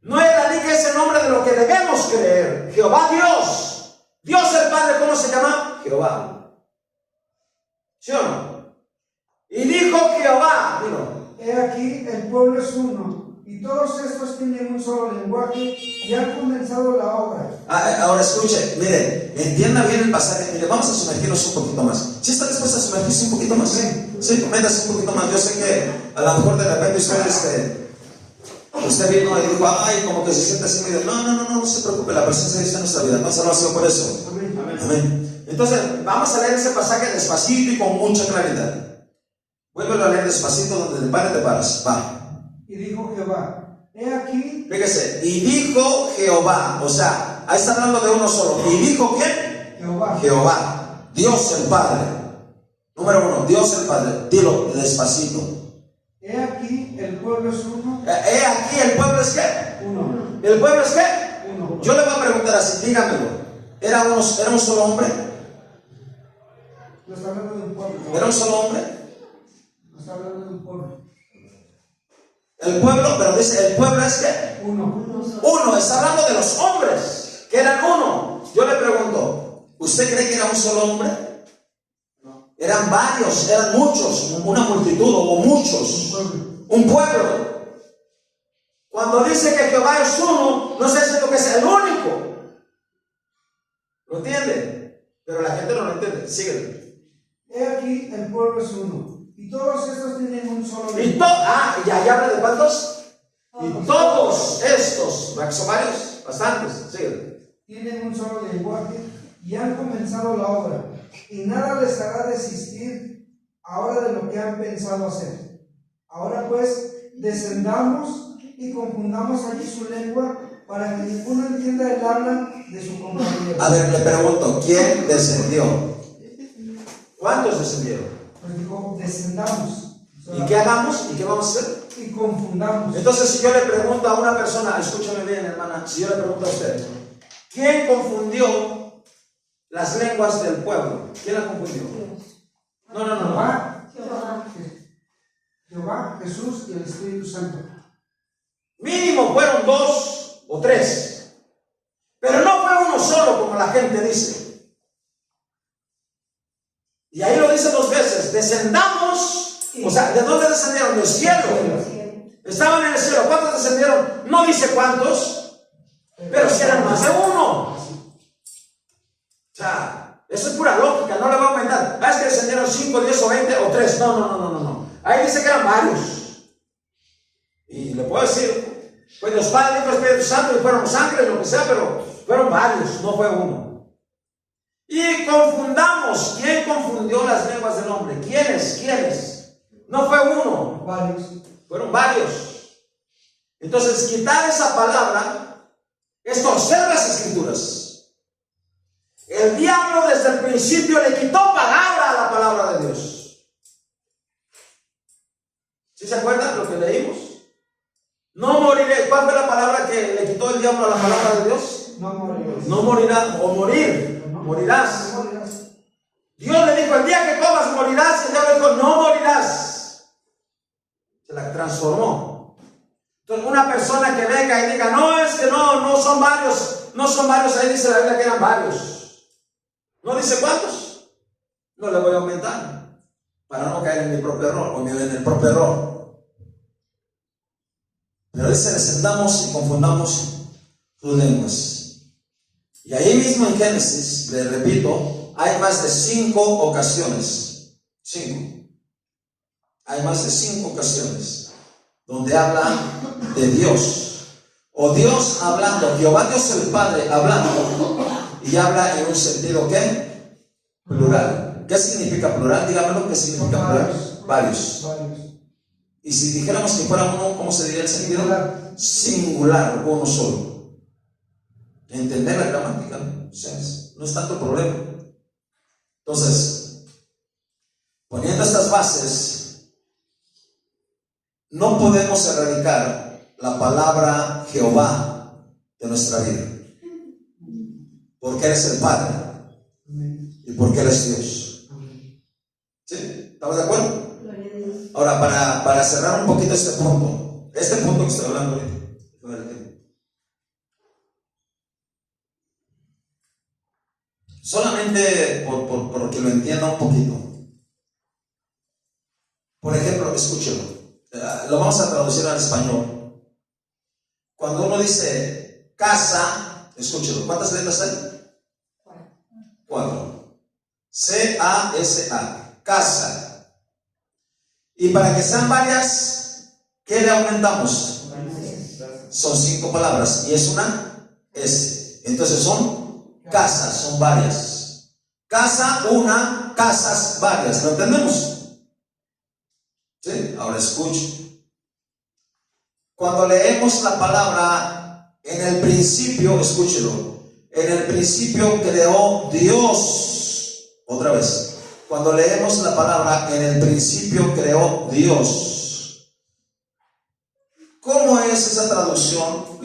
No erradique ese nombre de lo que debemos creer. Jehová Dios. Dios el Padre, ¿cómo se llama? Jehová. ¿Sí o no? Y dijo Jehová, dilo. He aquí, el pueblo es uno, y todos estos tienen un solo lenguaje y han comenzado la obra. Ahora escuche, mire, entienda bien el pasaje. Mire, vamos a sumergirnos un poquito más. ¿Sí está dispuesto a sumergirse un poquito más? Sí, métase un poquito más. Yo sé que a lo mejor de repente usted vino y dijo, como que se siente así medio. No se preocupe, la presencia de Dios en nuestra vida. No solo ha sido por eso. Amén. Entonces, vamos a leer ese pasaje despacito y con mucha claridad. Vuélvelo a leer despacito, donde te pares, te paras. Va. Y dijo Jehová, he aquí. Fíjese, y dijo Jehová, o sea, ahí está hablando de uno solo. ¿Y dijo quién? Jehová, Dios el Padre. Número 1, Dios el Padre. Dilo despacito. He aquí, el pueblo es uno. He aquí, el pueblo es qué? Uno. ¿El pueblo es qué? Uno. Yo le voy a preguntar así, dígamelo. ¿Era un solo hombre? No está hablando de un pueblo. ¿Era un solo hombre? No está hablando de un pueblo. El pueblo, pero dice, ¿el pueblo es qué? Uno. Está hablando de los hombres, que eran uno. Yo le pregunto, ¿usted cree que era un solo hombre? No. Eran varios, eran muchos, una multitud o muchos. Un pueblo. Cuando dice que Jehová es uno, no está diciendo que es el único. ¿Lo entiende? Pero la gente no lo entiende. Síguele. He aquí, el pueblo es uno. Y todos estos tienen un solo Y ya habla de cuántos. Y todos estos, son varios, bastantes, síguele. Tienen un solo lenguaje y han comenzado la obra. Y nada les hará desistir ahora de lo que han pensado hacer. Ahora pues, descendamos y confundamos allí su lengua para que ninguno entienda el habla de su compañero. A ver, le pregunto, ¿quién descendió? ¿Cuántos descendieron? Pues dijo, descendamos. ¿Y qué hagamos? ¿Y qué vamos a hacer? Y confundamos. Entonces, si yo le pregunto a una persona, escúchame bien, hermana, si yo le pregunto a usted, ¿quién confundió las lenguas del pueblo? ¿Quién la confundió? No. Jehová, Jesús y el Espíritu Santo. Mínimo fueron 2 o 3. Pero no fue uno solo, como la gente dice. Y ahí lo dice 2 veces. Descendamos. O sea, ¿de dónde descendieron? Del cielo. Estaban en el cielo. ¿Cuántos descendieron? No dice cuántos, pero si eran más de uno. O sea, eso es pura lógica, no le va a aumentar. Es que descendieron 5, 10 o 20 o 3. No. Ahí dice que eran varios. Y le puedo decir, pues Dios Padre, Hijo, Espíritu Santo, y fueron los ángeles, lo que sea, pero fueron varios, no fue uno. Y confundamos. ¿Quién confundió las lenguas del hombre? ¿Quiénes? No fue uno. Varios. Fueron varios. Entonces, quitar esa palabra es torcer las escrituras. El diablo desde el principio le quitó palabra a la palabra de Dios. ¿Sí se acuerdan lo que leímos? No moriré. ¿Cuál fue la palabra que le quitó el diablo a la palabra de Dios? No morirás. No morirá, o morir. Morirás. Dios le dijo, el día que comas morirás. El diablo dijo, no morirás. Se la transformó. Entonces, una persona que venga y diga, no, es que no son varios, ahí dice la Biblia que eran varios. ¿No dice cuántos? No le voy a aumentar, para no caer en mi propio error, o en el propio error. Pero dice, descendamos y confundamos sus lenguas. Y ahí mismo en Génesis, le repito, hay más de 5 ocasiones. 5. hay más de 5 ocasiones donde habla de Dios, o Dios hablando, Jehová Dios el Padre hablando, y habla en un sentido ¿qué? Plural. ¿Qué significa plural? Dígamelo, ¿qué significa plural? Varios. Y si dijéramos que fuera uno, ¿cómo se diría el sentido? Singular, uno solo. Entender la gramática, o sea, no es tanto problema. Entonces, poniendo estas bases, no podemos erradicar la palabra Jehová de nuestra vida, porque eres el Padre y porque eres Dios. ¿Sí? ¿Estamos de acuerdo? Ahora, para cerrar un poquito este punto que estoy hablando ahorita, solamente por que lo entienda un poquito. Por ejemplo, escúchelo, lo vamos a traducir al español. Cuando uno dice casa, escúchelo, ¿cuántas letras hay? 4. C-A-S-A, casa. Y para que sean varias, ¿qué le aumentamos? Son 5 palabras y es una S. Entonces son casas, son varias. Casa, una, casas, varias. ¿Lo entendemos? ¿Sí? Ahora escuche. Cuando leemos la palabra en el principio, escúchelo. En el principio creó Dios. Otra vez. Cuando leemos la palabra en el principio creó Dios. ¿Cómo es esa traducción?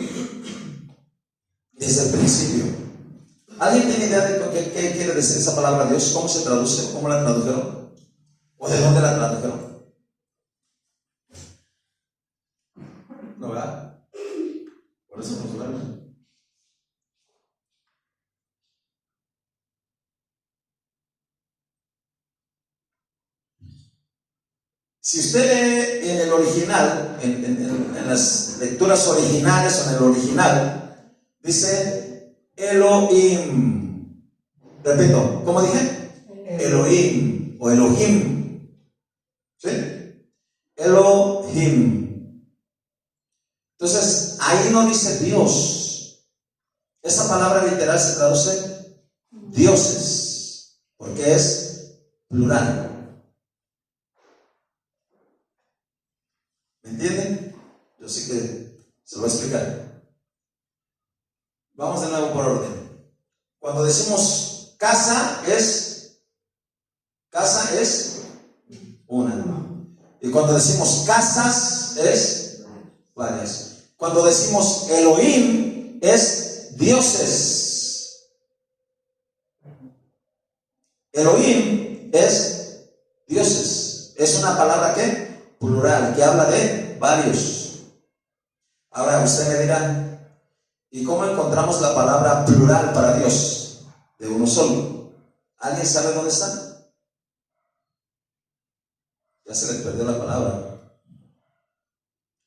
Desde el principio. ¿Alguien tiene idea de qué quiere decir esa palabra Dios? ¿Cómo se traduce? ¿Cómo la tradujeron? ¿O de dónde la tradujeron? ¿No, verdad? Por eso nos duele. Si usted lee en el original, en las lecturas originales o en el original, dice Elohim. Repito, ¿cómo dije? Elohim o Elohim. ¿Sí? Elohim. Entonces, ahí no dice Dios. Esa palabra literal se traduce dioses, porque es plural. ¿Me entienden? Yo sí que se lo voy a explicar. Vamos de nuevo por orden. Cuando decimos casa es una. Y cuando decimos casas es varias. Cuando decimos Elohim es dioses. Elohim es dioses. Es una palabra que plural, que habla de varios. Ahora usted me dirá, ¿y cómo encontramos la palabra plural para Dios? De uno solo. ¿Alguien sabe dónde está? Ya se le perdió la palabra.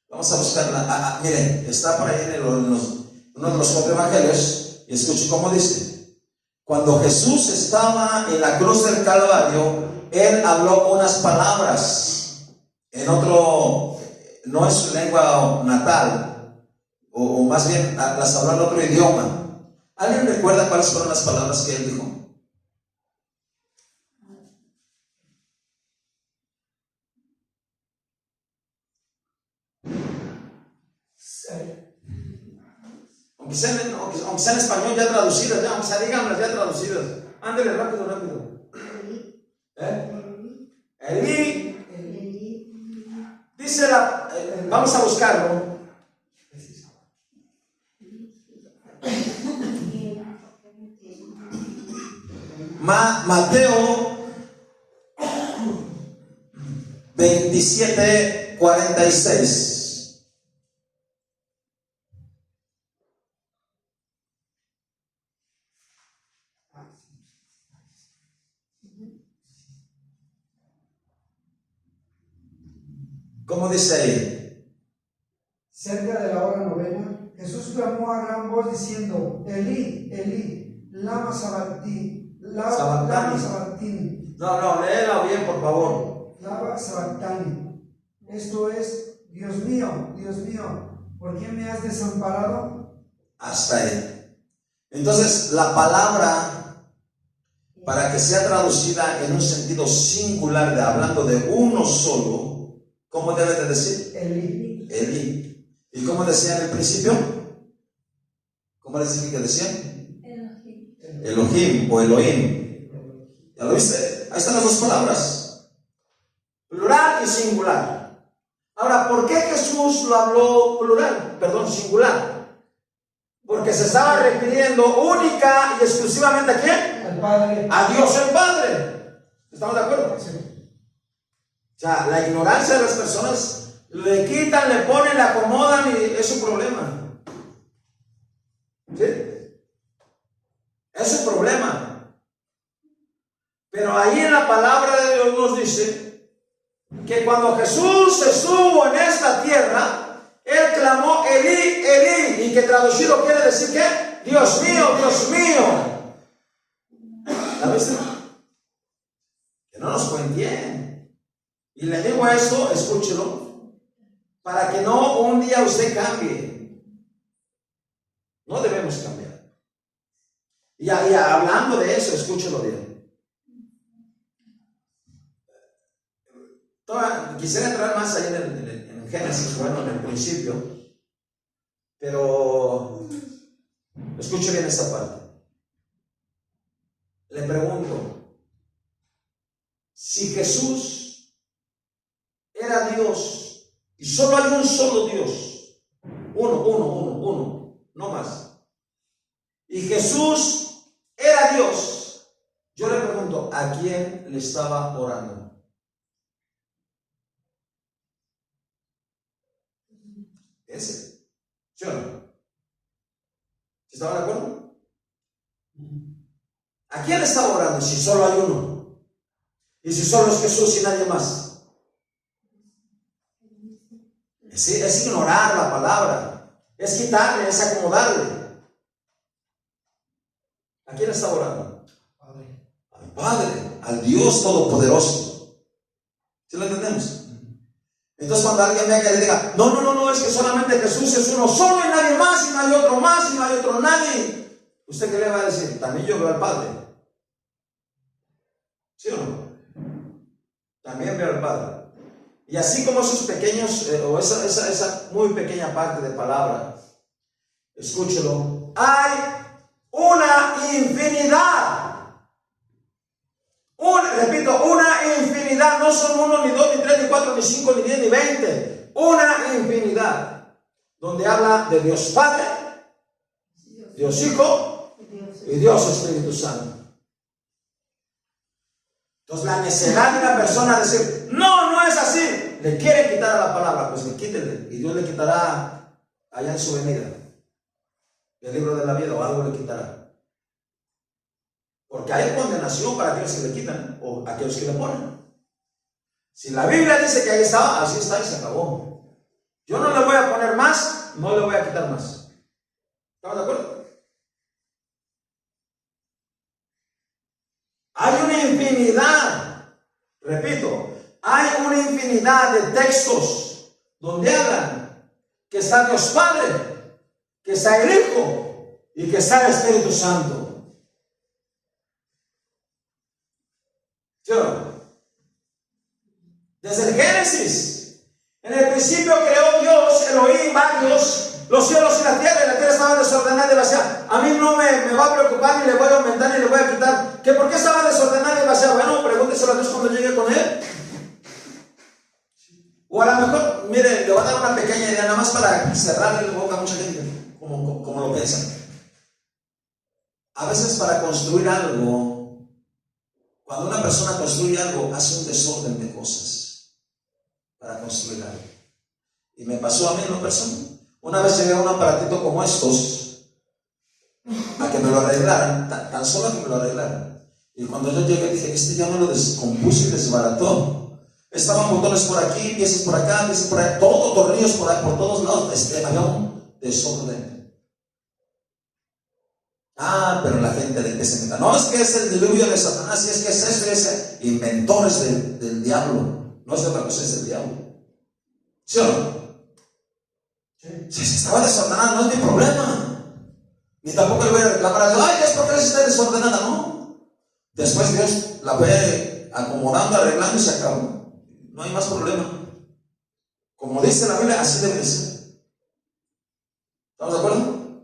Vamos a buscarla. Miren, está por ahí en uno de los 4 evangelios. Y escuche cómo dice: cuando Jesús estaba en la cruz del Calvario, Él habló unas palabras en otro, no es su lengua natal, o más bien las habló en otro idioma. ¿Alguien recuerda cuáles fueron las palabras que Él dijo? Aunque sea en español ya traducidas, aunque sea díganlas ya traducidas. Ándale, rápido. Elí. Dice vamos a buscarlo. Mateo 27:46. ¿Cómo dice ahí? Cerca de la hora novena, Jesús clamó a gran voz diciendo: Elí, Elí, lama sabactini. Lama sabactini. No, léela bien, por favor. Lava Sabactani. Esto es, Dios mío, ¿por qué me has desamparado? Hasta ahí. Entonces, la palabra, para que sea traducida en un sentido singular, de hablando de uno solo, ¿cómo debe de decir? Eli. Eli. ¿Y cómo decía en el principio? ¿Cómo les dije que decían? Elohim o Elohim. ¿Ya lo viste? Ahí están las dos palabras. Plural y singular. Ahora, ¿por qué Jesús lo habló singular? Porque se estaba refiriendo única y exclusivamente ¿a quién? Al Padre. A Dios el Padre. ¿Estamos de acuerdo? Sí. O sea, la ignorancia de las personas, le quitan, le ponen, le acomodan y es su problema. ¿Sí? Es su problema. Pero ahí en la palabra de Dios nos dice que cuando Jesús estuvo en esta tierra, Él clamó Elí, Elí, y que traducido quiere decir ¿qué? Dios mío, Dios mío. ¿La viste? Que no nos cuenten. Y le digo esto, escúchelo, para que no un día usted cambie. No debemos cambiar. Y hablando de eso, escúchelo bien. Quisiera entrar más ahí en Génesis, bueno, en el principio, pero escuche bien esta parte. Le pregunto, si Jesús era Dios y solo hay un solo Dios, uno, no más, y Jesús era Dios, yo le pregunto, ¿a quién le estaba orando? Ese, ¿sí o no? ¿Estaban de acuerdo? ¿A quién le estaba orando si solo hay uno? Y si solo es Jesús y nadie más. Es ignorar la palabra, es quitarle, es acomodarle. ¿A quién está orando? Al Padre, al Dios Todopoderoso. ¿Sí lo entendemos? Entonces cuando alguien venga y le diga, no, es que solamente Jesús es uno solo y nadie más, y no hay otro más, y no hay otro nadie, ¿usted qué le va a decir? También yo veo al Padre. ¿Sí o no? También veo al Padre. Y así como esos pequeños, o esa muy pequeña parte de palabra, escúchelo, hay una infinidad. Repito, una infinidad, no son 1, ni 2, ni 3, ni 4, ni 5, ni 10, ni 20. Una infinidad, donde habla de Dios Padre, Dios Hijo y Dios Espíritu Santo. Entonces la necesidad de una persona decir, no es así, le quiere quitar a la palabra, pues le quítele, y Dios le quitará allá en su venida, el libro de la vida, o algo le quitará. Porque hay condenación para aquellos que le quitan, o aquellos que le ponen. Si la Biblia dice que ahí está, así está y se acabó. Yo no le voy a poner más, no le voy a quitar más. ¿Estamos de acuerdo? Hay una infinidad, repito, hay una infinidad de textos donde hablan que está Dios Padre, que está el Hijo y que está el Espíritu Santo. ¿Sí o no? Desde el Génesis, en el principio creó Dios, Elohim, varios, los cielos y la tierra estaba desordenada y vacía. A mí no me va a preocupar, ni le voy a aumentar, ni le voy a quitar. ¿Que por qué estaba desordenada y vacía? Bueno, pregúnteselo a Dios cuando llegue con Él. O a lo mejor, mire, le voy a dar una pequeña idea, nada más para cerrarle la boca a mucha gente, como lo piensan. A veces para construir algo, cuando una persona construye algo, hace un desorden de cosas para construir algo. Y me pasó a mí en lo personal. Una vez llegué a un aparatito como estos a que me lo arreglaran, tan solo a que me lo arreglaran. Y cuando yo llegué dije, ya me lo descompuso y desbarató. Estaban botones por aquí, piezas por acá, piezas por allá, todo, tornillos por ahí, por todos lados. Había un desorden. Pero la gente de que se meta, no, es que es el diluvio de Satanás, y es que es esto, inventores del diablo. no es otra cosa, es el diablo. ¿Sí o no? Sí. Si se estaba desordenada, no es mi problema. Ni tampoco le voy a reclamar a Dios, ay, es porque está desordenada, ¿no? Después Dios la fue acomodando, arreglando y se acabó. No hay más problema. Como dice la Biblia, así debe ser. ¿Estamos de acuerdo?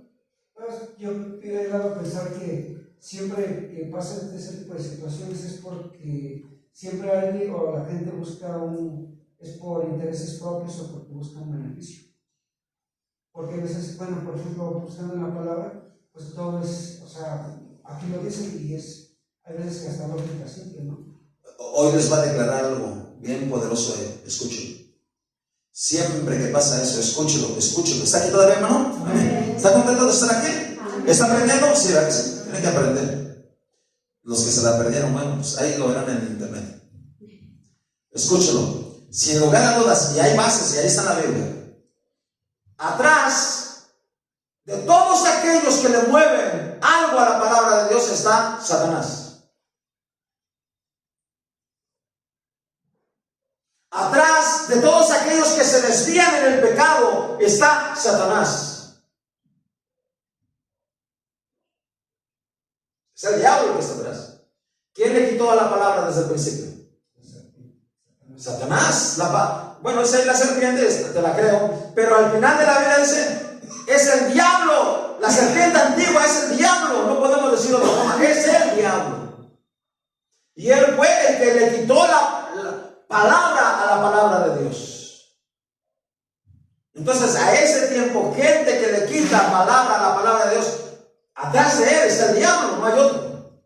Pues, yo he dado a pensar que siempre que pasa este tipo de situaciones es porque siempre alguien o la gente busca es por intereses propios o porque busca un beneficio. Porque a veces, bueno, por ejemplo, buscando en la palabra, pues todo es, o sea, aquí lo dicen y hay veces que hasta lógica simple, ¿no? Hoy les va a declarar algo bien poderoso, escúchelo. Siempre que pasa eso, escúchelo. ¿Está aquí todavía, hermano? ¿Amén? ¿Está contento de estar aquí? ¿Está aprendiendo? Sí, ¿verdad que sí? Tienen que aprender. Los que se la perdieron, bueno, pues ahí lo verán en internet. Escúchelo. Si en lugar a dudas, y hay bases, y ahí está en la Biblia, atrás de todos aquellos que le mueven algo a la palabra de Dios está Satanás. Atrás de todos aquellos que se desvían en el pecado está Satanás. Es el diablo el que está atrás. ¿Quién le quitó a la palabra desde el principio? Satanás. Bueno, esa es la serpiente, te la creo. Pero al final de la Biblia dice, es el diablo. La serpiente antigua es el diablo. No podemos decirlo de otra forma. Es el diablo. Y él fue el que le quitó la palabra a la palabra de Dios. Entonces, a ese tiempo, gente que le quita palabra a la palabra de Dios, atrás de él está el diablo, no hay otro.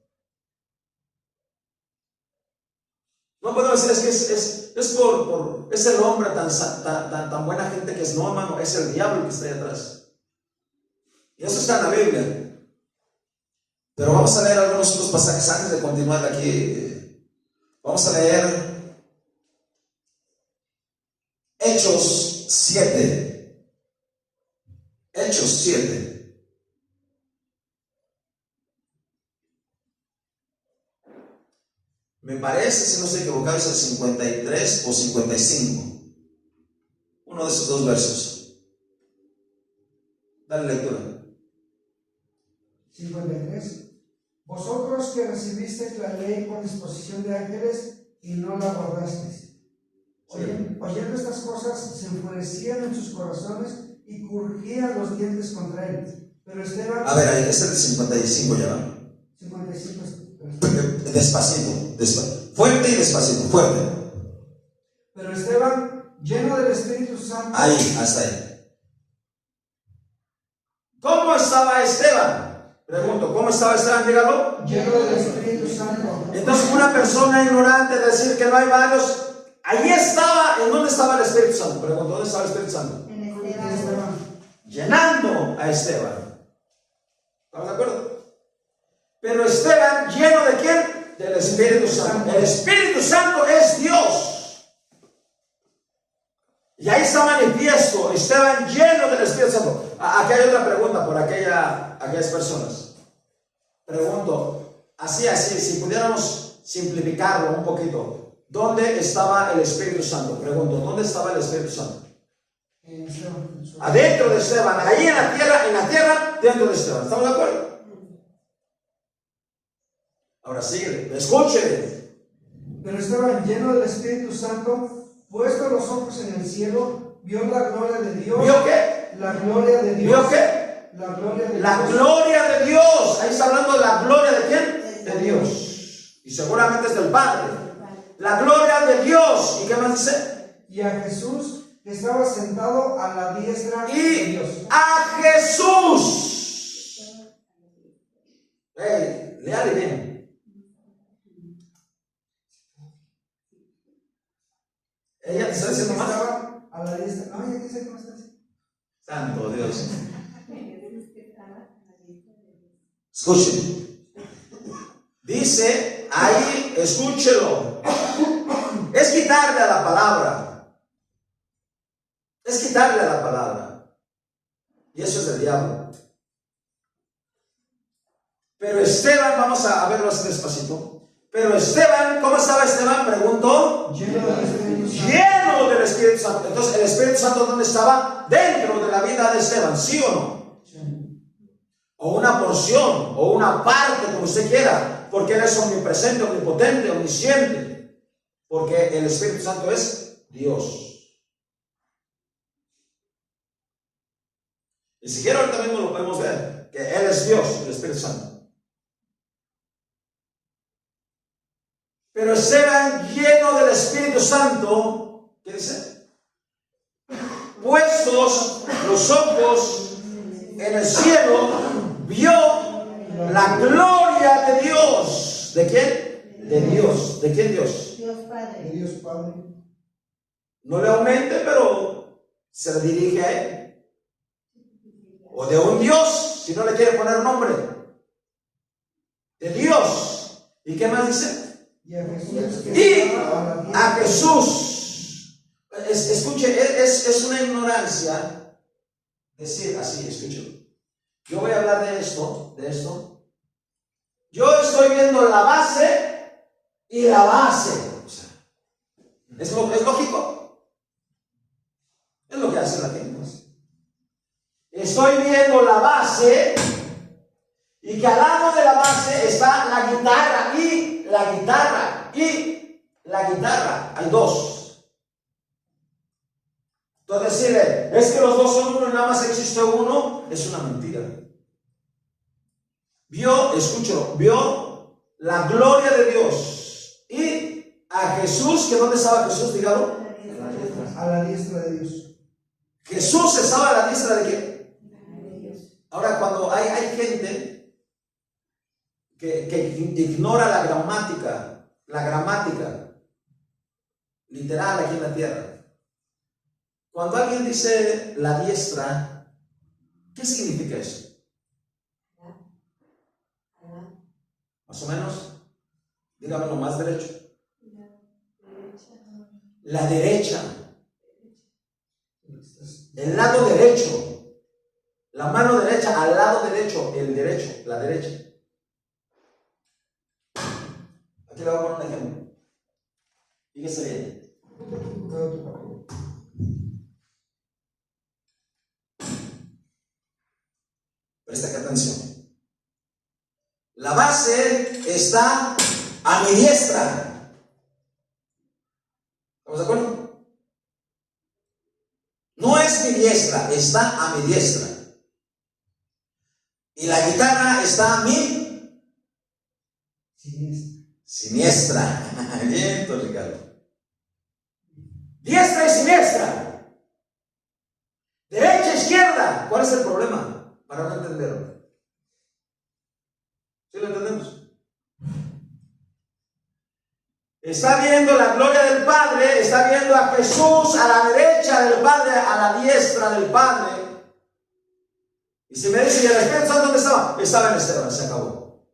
No podemos decir, es el hombre tan buena gente que es, no, hermano, es el diablo que está ahí atrás. Y eso está en la Biblia. Pero vamos a leer algunos otros pasajes antes de continuar aquí. Vamos a leer Hechos 7. Hechos 7. Me parece, si no estoy equivocado, es el 53 o 55. Uno de esos dos versos. Dale lectura. 53. Vosotros que recibisteis la ley por disposición de ángeles y no la guardasteis. Oyendo estas cosas, se enfurecían en sus corazones y crujían los dientes contra él. Pero Esteban... A ver, ahí es el 55 ya, ¿no? 55. Despacito. Fuerte y despacito, fuerte. Pero Esteban, lleno del Espíritu Santo... Ahí, hasta ahí. ¿Cómo estaba Esteban? Pregunto, ¿cómo estaba Esteban? Dígalo. Lleno del Espíritu Santo. Entonces, una persona ignorante decir que no hay varios... Allí estaba, ¿en dónde estaba el Espíritu Santo? Pregunto, ¿dónde estaba el Espíritu Santo? En Esteban. Llenando a Esteban. ¿Estamos de acuerdo? Pero Esteban, ¿lleno de quién? Del Espíritu Santo. El Espíritu Santo es Dios. Y ahí está manifiesto, Esteban lleno del Espíritu Santo. Aquí hay otra pregunta por aquellas personas. Pregunto, así, si pudiéramos simplificarlo un poquito. ¿Dónde estaba el Espíritu Santo? Pregunto, ¿dónde estaba el Espíritu Santo? Adentro de Esteban, ahí en la tierra, dentro de Esteban. ¿Estamos de acuerdo? Ahora sigue, escuchen. Pero Esteban, lleno del Espíritu Santo, puesto los ojos en el cielo, vio la gloria de Dios. ¿Vio qué? La gloria de Dios. ¿Vio qué? La gloria de Dios. La gloria de Dios. Ahí está hablando de la gloria de quién? De Dios. Y seguramente es del Padre. La gloria de Dios. ¿Y qué más dice? Y a Jesús, que estaba sentado a la diestra de Dios. A Jesús. Léale bien. Ella te está diciendo más. Estaba a la diestra. No, ya dice que no está diciendo. Santo Dios. Escuchen. Dice ahí, escúchelo. Es quitarle a la palabra. Es quitarle a la palabra. Y eso es el diablo. Pero Esteban, vamos a verlo así despacito. Pero Esteban, ¿cómo estaba Esteban? Preguntó. Lleno del Espíritu Santo. Lleno del Espíritu Santo. Entonces, ¿el Espíritu Santo dónde estaba? Dentro de la vida de Esteban, ¿sí o no? Sí. O una porción, o una parte, como usted quiera, porque Él es omnipresente, omnipotente, omnisciente, porque el Espíritu Santo es Dios. Y si quiere ahorita mismo lo podemos ver, que Él es Dios, el Espíritu Santo. Pero Esteban, lleno del Espíritu Santo, ¿qué dice? Puestos los ojos en el cielo, vio la gloria de Dios. ¿De quién? De Dios. ¿De quién Dios? Dios Padre. De Dios Padre. No le aumente, pero se dirige a Él. O de un Dios, si no le quiere poner nombre. De Dios. ¿Y qué más dice? Y a Jesús que Y estaba a la diestra. a Jesús. Escuche, es una ignorancia decir así, escuche. Yo voy a hablar de esto. Yo estoy viendo la base y la base. O sea, ¿es lógico? Es lo que hace la gente. Estoy viendo la base y que al lado de la base está la guitarra y la guitarra y la guitarra. Hay dos. Entonces decirle, es que los dos son uno y nada más existe uno, es una mentira. Vio la gloria de Dios y a Jesús, que ¿dónde estaba Jesús? Dígalo. A la diestra de Dios. Jesús estaba a la diestra de ¿qué? Ahora, cuando hay gente que ignora la gramática literal aquí en la tierra. Cuando alguien dice la diestra, ¿qué significa eso? Más o menos, dígame lo más derecho. La derecha. El lado derecho. La mano derecha al lado derecho. El derecho, la derecha. Aquí le voy a poner un ejemplo. Fíjese bien. Presta atención. La base está a mi diestra. ¿Estamos de acuerdo? No es mi diestra, está a mi diestra. Y la guitarra está a mi siniestra. Bien, Ricardo. Diestra y siniestra. Derecha, izquierda. ¿Cuál es el problema? Para no entenderlo. ¿Sí lo entendemos? Está viendo la gloria del Padre, está viendo a Jesús a la derecha del Padre, a la diestra del Padre. Y si me dice, ¿y el Espíritu Santo dónde estaba? Estaba en Esteban, se acabó.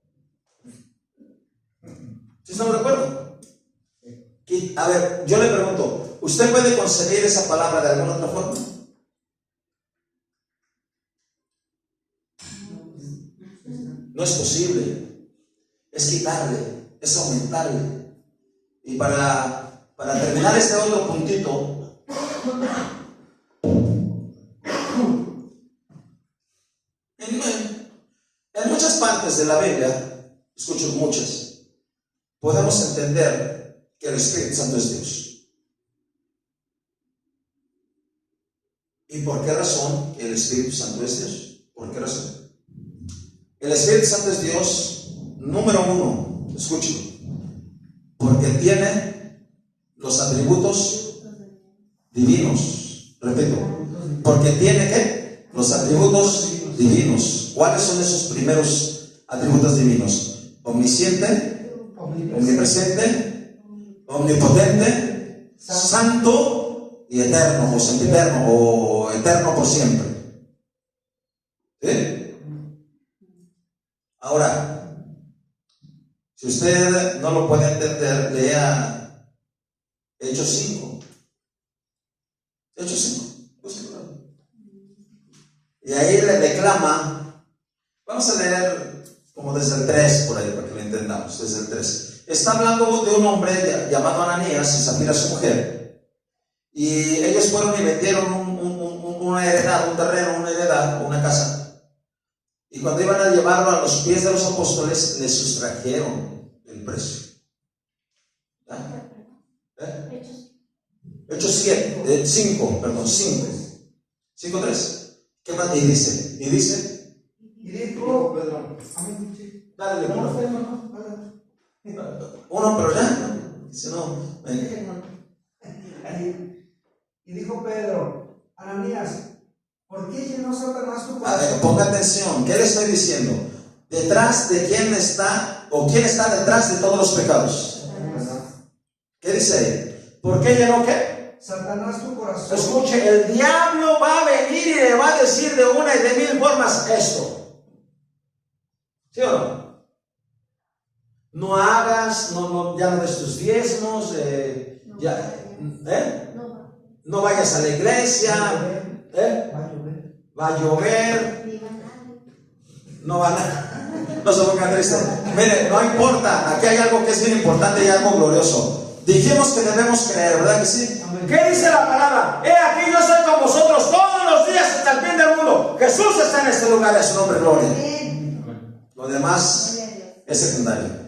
¿Sí estamos de acuerdo? A ver, yo le pregunto, ¿usted puede concebir esa palabra de alguna otra forma? No es posible. Es quitarle, es aumentarle. Y para terminar este otro puntito, en muchas partes de la Biblia, escucho muchas, podemos entender que el Espíritu Santo es Dios. ¿Y por qué razón el Espíritu Santo es Dios? ¿Por qué razón? El Espíritu Santo es Dios, número uno, escúchelo, porque tiene los atributos divinos. Repito, porque tiene ¿qué? Los atributos divinos. ¿Cuáles son esos primeros atributos divinos? Omnisciente, omnipresente, omnipotente, santo y eterno, o sempiterno, o eterno por siempre. ¿Sí? Ahora, si usted no lo puede entender, lea Hechos 5. Hechos 5. Búsquelo. Y ahí le declama. Vamos a leer como desde el 3 por ahí, para que lo entendamos. Desde el 3. Está hablando de un hombre llamado Ananías y Zafira su mujer. Y ellos fueron y vendieron una heredad, un terreno, una heredad, una casa. Y cuando iban a llevarlo a los pies de los apóstoles, le sustrajeron el precio. ¿Ah? Hechos 7, 5, perdón, 5. 5:3. ¿Qué más? Y dice. Y dijo, Dale, uno, pero ya. Si no, y dijo Pedro, Ananías, ¿por qué llenó Satanás tu a corazón? ver, ponga atención. ¿Qué le estoy diciendo? ¿Detrás de quién está o quién está detrás de todos los pecados? ¿Qué dice ahí? ¿Por qué llenó qué? Satanás tu corazón. Escuche, el diablo va a venir y le va a decir de una y de mil formas esto. ¿Sí o no? No hagas, ya no des tus diezmos, no vayas a la iglesia, va a llover, no va a no se pongan tristes. Mire, no importa, aquí hay algo que es bien importante y algo glorioso. Dijimos que debemos creer, ¿verdad que sí? Amén. ¿Qué dice la palabra? He aquí yo soy con vosotros todos los días hasta el fin del mundo. Jesús está en este lugar, a su nombre gloria. Lo demás es secundario.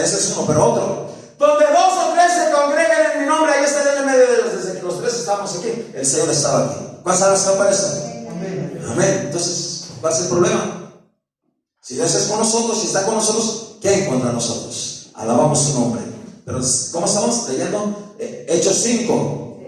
Ese es uno, pero otro. Donde 2 o 3 se congregan en mi nombre, ahí estaré en el medio de ellos. Desde que los 3 estábamos aquí, el Señor estaba aquí. ¿Cuál sabe para eso? Amén. Amén. Entonces, ¿cuál es el problema? Si Dios es con nosotros, si está con nosotros, ¿qué hay contra nosotros? Alabamos su nombre. Pero, ¿cómo estamos leyendo? Hechos 5.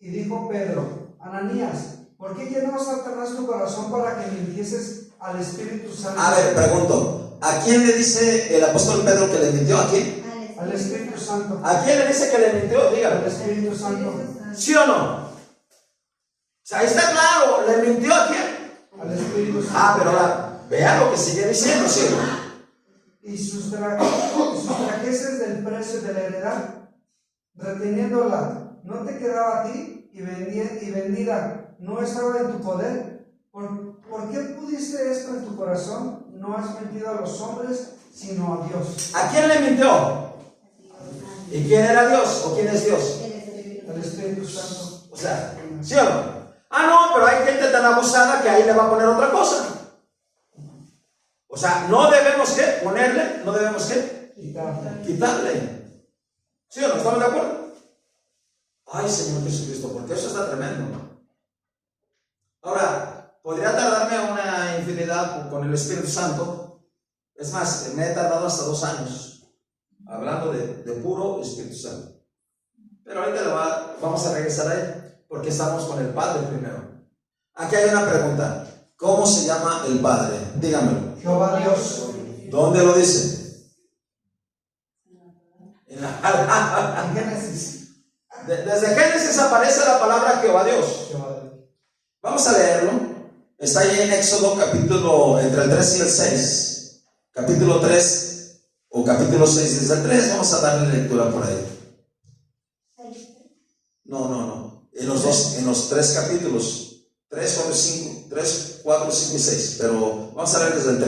Y dijo Pedro, Ananías, ¿por qué llenó Satanás tu corazón para que mintieses al Espíritu Santo? A ver, pregunto. ¿A quién le dice el apóstol Pedro que le mintió? ¿A quién? Al Espíritu Santo. ¿A quién le dice que le mintió? Al Dígame. Espíritu Santo. ¿Sí o no? O sea, ahí está claro. ¿Le mintió a quién? Al Espíritu Santo. Ah, pero ahora, vea lo que sigue diciendo, ¿sí o no? Y sustrajeses del precio de la heredad, reteniéndola, no te quedaba a ti y vendida, no estaba en tu poder. ¿Por qué pudiste esto en tu corazón? No has mentido a los hombres, sino a Dios. ¿A quién le mintió? ¿Y quién era Dios? ¿O quién es Dios? Al Espíritu Santo. O sea, ¿sí o no? Ah, no, pero hay gente tan abusada que ahí le va a poner otra cosa. O sea, no debemos ¿qué? Ponerle, no debemos ¿qué? Quitarle. ¿Sí o no? ¿Estamos de acuerdo? Ay, Señor Jesucristo, porque eso está tremendo. Ahora, podría tardarme una infinidad con el Espíritu Santo. Es más, me he tardado hasta 2 años hablando de puro Espíritu Santo. Pero ahorita vamos a regresar a él, porque estamos con el Padre primero. Aquí hay una pregunta. ¿Cómo se llama el Padre? Dígamelo. Jehová Dios. ¿Dónde lo dice? En Génesis. Desde Génesis aparece la palabra Jehová Dios. Vamos a leerlo. Está ahí en Éxodo capítulo entre el 3 y el 6. Capítulo 3 o capítulo 6. Desde el 3 vamos a darle lectura por ahí. No. En los 3 capítulos. 3, 4, 5 y 6. Pero vamos a leer desde el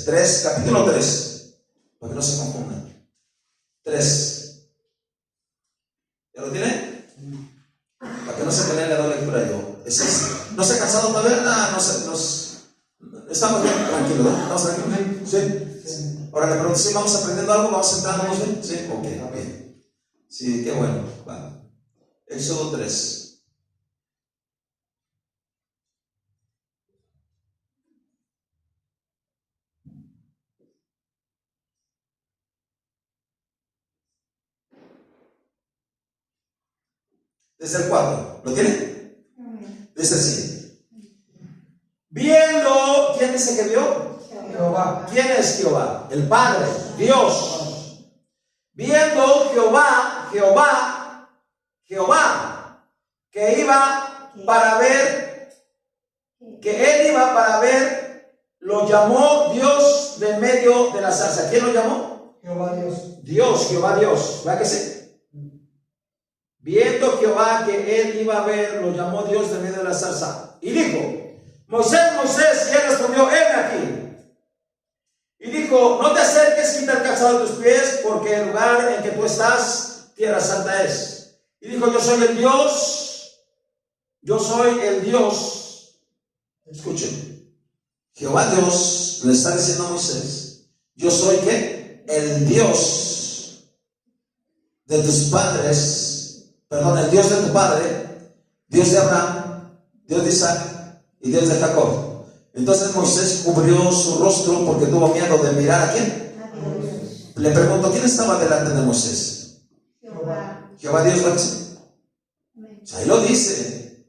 3. Capítulo 3. Para que no se confundan. 3. ¿Ya lo tiene? Para que no se peleen, le doy lectura yo. ¿No se ha cansado todavía? Estamos bien, tranquilos, ¿no? ¿Estamos tranquilos? ¿Sí? Ahora le pregunto si vamos aprendiendo algo, vamos entrando, ¿no? ¿Sí? Ok, bien. Sí, qué bueno. Vale. Éxodo 3. Desde el 4. ¿Lo tiene? Dice así. Viendo, ¿quién dice que vio? Jehová. ¿Quién es Jehová? El Padre, Dios. Viendo Jehová, que iba para ver, lo llamó Dios de medio de la zarza. ¿Quién lo llamó? Jehová Dios. Jehová Dios. ¿Verdad que sí? Viendo Jehová que él iba a ver, lo llamó Dios de medio de la zarza. Y dijo, Moisés, y él respondió, heme aquí. Y dijo dijo: no te acerques, quita el calzado de tus pies, porque el lugar en que tú estás, tierra santa es. Y dijo: yo soy el Dios, escuchen, Jehová Dios le está diciendo a Moisés: yo soy ¿qué? El Dios de tus padres, el Dios de tu padre, Dios de Abraham, Dios de Isaac y Dios de Jacob. Entonces Moisés cubrió su rostro porque tuvo miedo de mirar a quién. Le pregunto: ¿quién estaba delante de Moisés? Jehová Dios, ¿lo dice? O sea, ahí lo dice.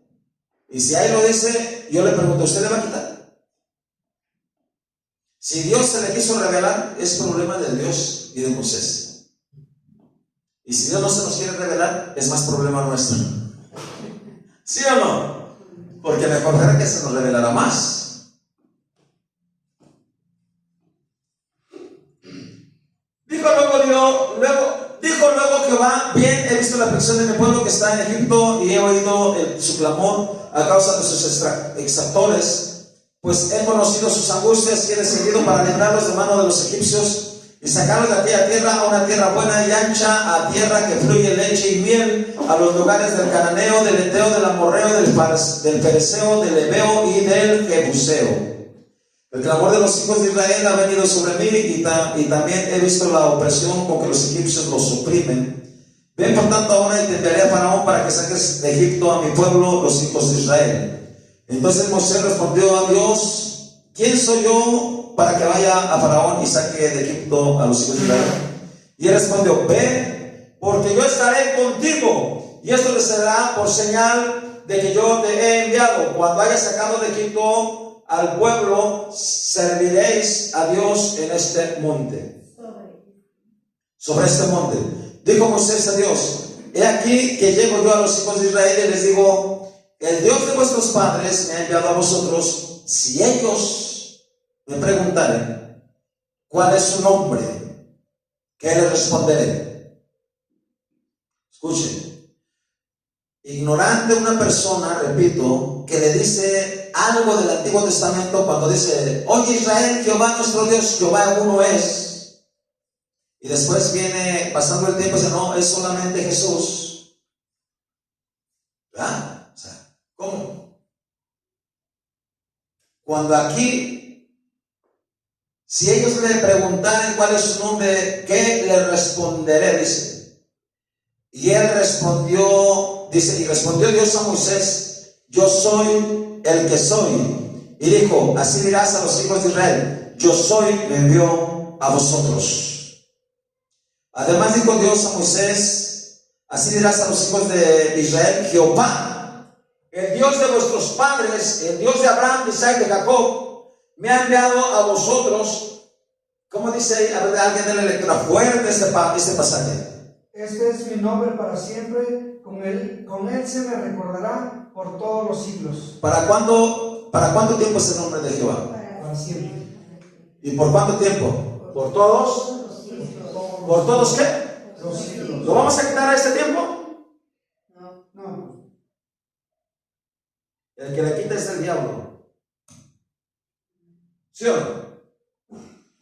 Y si ahí lo dice, yo le pregunto: ¿usted le va a quitar? Si Dios se le quiso revelar, es problema de Dios y de Moisés. Y si Dios no se nos quiere revelar, es más problema nuestro. ¿Sí o no? Porque mejor era que se nos revelara más. Dijo luego Jehová: bien, he visto la aflicción de mi pueblo que está en Egipto, y he oído su clamor a causa de sus exactores, pues he conocido sus angustias y he decidido para librarlos de mano de los egipcios y sacarlos de aquella tierra a una tierra buena y ancha, a tierra que fluye leche y miel, a los lugares del cananeo, del eteo, del amorreo, del fereceo, del heveo y del jebuseo. El clamor de los hijos de Israel ha venido sobre mí, y también he visto la opresión con que los egipcios los oprimen. Ven por tanto ahora y te enviaré a Faraón para que saques de Egipto a mi pueblo, los hijos de Israel. Entonces Moisés respondió a Dios: ¿quién soy yo para que vaya a Faraón y saque de Egipto a los hijos de Israel? Y él respondió: ve, porque yo estaré contigo, y esto le será por señal de que yo te he enviado. Cuando hayas sacado de Egipto al pueblo, serviréis a Dios en este monte. Sobre este monte. Dijo Moisés a Dios: he aquí que llego yo a los hijos de Israel y les digo: el Dios de vuestros padres me ha enviado a vosotros. Si ellos me preguntaren cuál es su nombre, ¿qué les responderé? Escuchen. Ignorante una persona, repito, que le dice algo del Antiguo Testamento cuando dice: oye Israel, Jehová nuestro Dios, Jehová uno es. Y después viene pasando el tiempo y dice: no, es solamente Jesús. ¿Verdad? O sea, ¿cómo? Cuando aquí, si ellos le preguntaran cuál es su nombre, ¿qué le responderé? Dice. Y él respondió, dice, y respondió Dios a Moisés: yo soy el que soy. Y dijo: así dirás a los hijos de Israel: yo soy, me envió a vosotros. Además dijo Dios a Moisés: así dirás a los hijos de Israel: Jehová, el Dios de vuestros padres, el Dios de Abraham, de Isaac y de Jacob, me ha enviado a vosotros. ¿Cómo dice ahí? A ver, alguien de la lectura fuerte este pasaje. Este es mi nombre para siempre, con él se me recordará por todos los siglos. ¿Para cuánto tiempo es el nombre de Jehová? Para siempre. ¿Y por cuánto tiempo? ¿Por todos? ¿Por todos qué? Los siglos. ¿Lo vamos a quitar a este tiempo? No. El que le quita es el diablo. ¿Sí o no?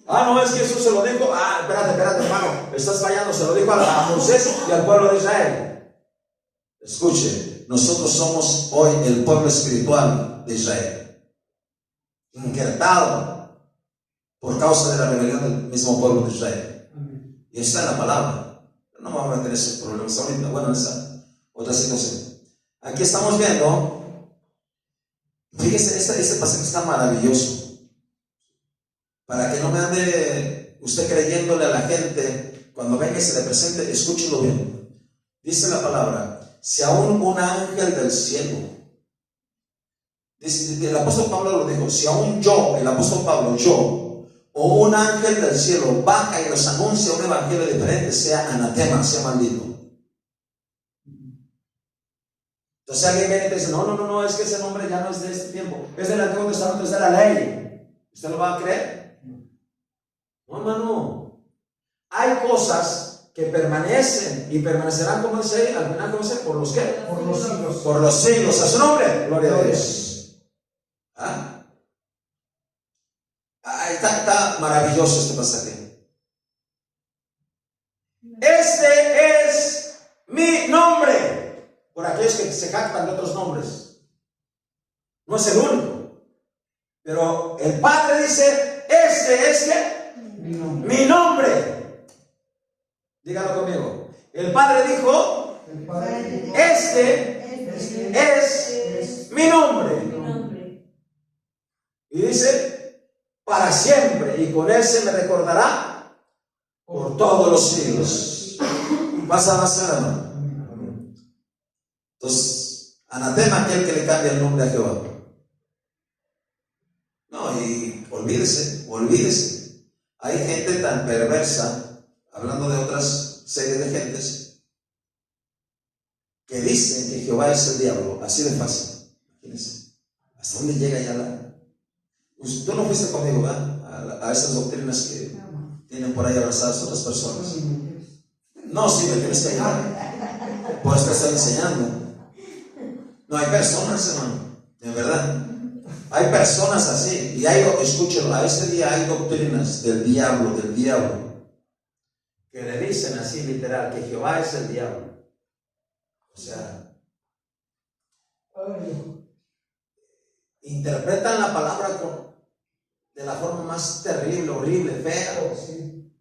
No, es que Jesús se lo dijo. Espérate, hermano, estás fallando. Se lo dijo a Moisés y al pueblo de Israel. Escuche, nosotros somos hoy el pueblo espiritual de Israel, injertado por causa de la rebelión del mismo pueblo de Israel. Y está en la palabra. No vamos a meter esos problemas ahorita. Bueno, esa otra situación. Aquí estamos viendo, fíjese, este pasaje está maravilloso. Para que no me ande usted creyéndole a la gente, cuando venga y se le presente, escúchelo bien. Dice la palabra: si aún un ángel del cielo, dice, el apóstol Pablo lo dijo, si aún yo, el apóstol Pablo, yo, o un ángel del cielo baja y nos anuncia un evangelio diferente, sea anatema, sea maldito. Entonces alguien viene y te dice: no, es que ese nombre ya no es de este tiempo, es del Antiguo Testamento, es de la ley. ¿Usted lo va a creer? No, hermano. Hay cosas que permanecen y permanecerán, como dice, al final, ¿cómo dice? ¿Por los qué? Por los siglos. Por los siglos. A su nombre, gloria a Dios. maravilloso este pasaje. Este es mi nombre. Por aquellos que se jactan de otros nombres. No es el único. Pero el Padre dice, este es ¿qué? Mi nombre. Dígalo conmigo. El Padre dijo, este es mi nombre. Y dice, para siempre. Y con él se me recordará por todos los siglos. ¿Vas a avanzar, hermano? Entonces, anatema aquel que le cambia el nombre a Jehová. No, y olvídese. Hay gente tan perversa, hablando de otras series de gentes, que dicen que Jehová es el diablo, así de fácil. Imagínense, ¿hasta dónde llega ya la...? Pues, tú no fuiste conmigo, ¿verdad? A esas doctrinas que tienen por ahí abrazadas otras personas. No, sí, me tienes que ayudar. Por eso te estoy enseñando. No, hay personas, hermano, de verdad. Hay personas así. Y escúchelo, a ese día hay doctrinas del diablo, que le dicen así literal, que Jehová es el diablo. O sea, interpretan la palabra de la forma más terrible, horrible, fea,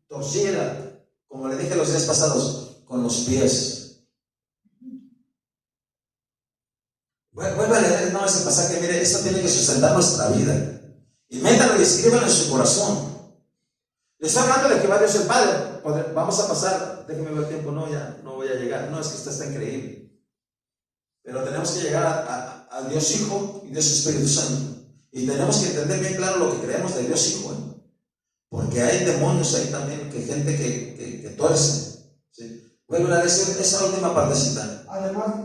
torcida, como le dije los días pasados, con los pies. Vuelve a leer ese pasaje. Mire, esto tiene que sustentar nuestra vida. Y métalo y escríbelo en su corazón. Le estoy hablando de Jehová Dios el Padre. Vamos a pasar, déjeme ver el tiempo. No, ya no voy a llegar. No, es que está increíble. Pero tenemos que llegar a Dios Hijo y Dios Espíritu Santo. Y tenemos que entender bien claro lo que creemos de Dios Hijo. Porque hay demonios ahí también, gente que tuerce. ¿Sí? Vuelve a decir esa última partecita. Además,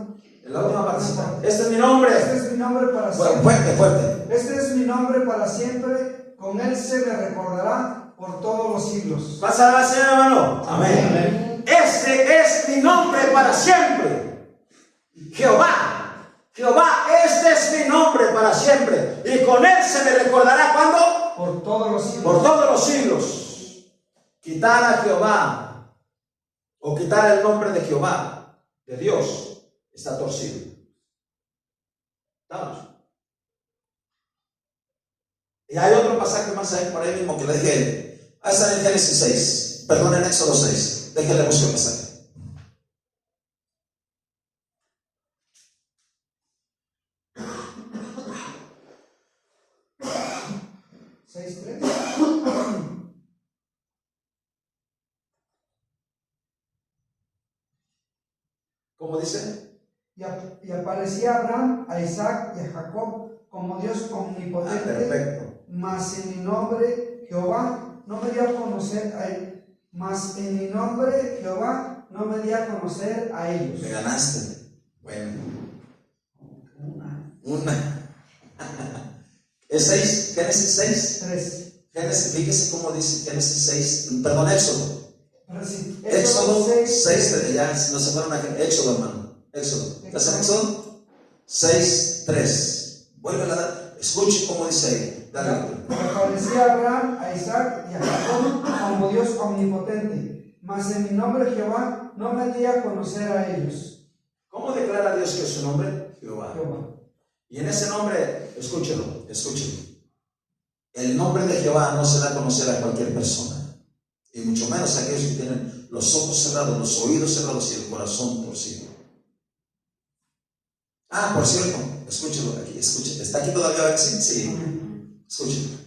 en la última partecita. Este es mi nombre. Este es mi nombre para siempre. Fuerte. Este es mi nombre para siempre. Con él se me recordará por todos los siglos. ¿Pasa la cena, hermano? Amén. Este es mi nombre para siempre. Jehová, este es mi nombre para siempre. Y con él se me recordará, ¿cuándo? Por todos los siglos. Por todos los siglos. Quitar a Jehová, o quitar el nombre de Jehová, de Dios, está torcido. ¿Estamos? Y hay otro pasaje más ahí por ahí mismo que le dije. Está en Génesis 6. Perdón, en Éxodo 6. Déjenle buscar el pasaje. ¿Cómo dice? Y aparecía a Abraham, a Isaac y a Jacob como Dios omnipotente. Perfecto. Mas en mi nombre Jehová no me dio a conocer a él. Mas en mi nombre Jehová no me dio a conocer a ellos. Me ganaste. Bueno. Una. ¿Es 6? ¿Génesis 6? 3. Génesis, fíjese cómo dice Génesis 6. Perdón, Éxodo. Sí, Éxodo 6, ya no se fueron a Éxodo, hermano. Éxodo. ¿Estás en Éxodo? 6, 3. Vuelve a dar. Escuche cómo dice ahí. Dale. Aparecía a Abraham, a Isaac y a Jacob como Dios omnipotente. Mas en mi nombre Jehová no me di a conocer a ellos. ¿Cómo declara Dios que es su nombre? Jehová. Y en ese nombre, escúchelo. El nombre de Jehová no se da a conocer a cualquier persona. Y mucho menos a aquellos que tienen los ojos cerrados, los oídos cerrados y el corazón torcido. Por cierto, escúchelo aquí, ¿está aquí todavía? Sí. Escúchelo.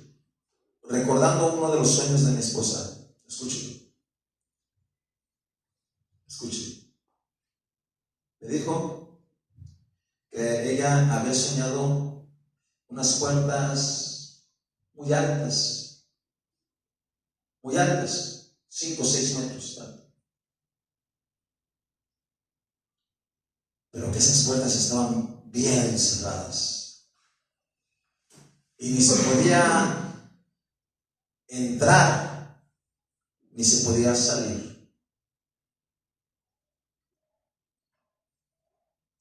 Recordando uno de los sueños de mi esposa, escúchelo. Me dijo que ella había soñado unas puertas muy altas, 5 o 6 metros, ¿verdad? Pero que esas puertas estaban bien cerradas y ni se podía entrar ni se podía salir.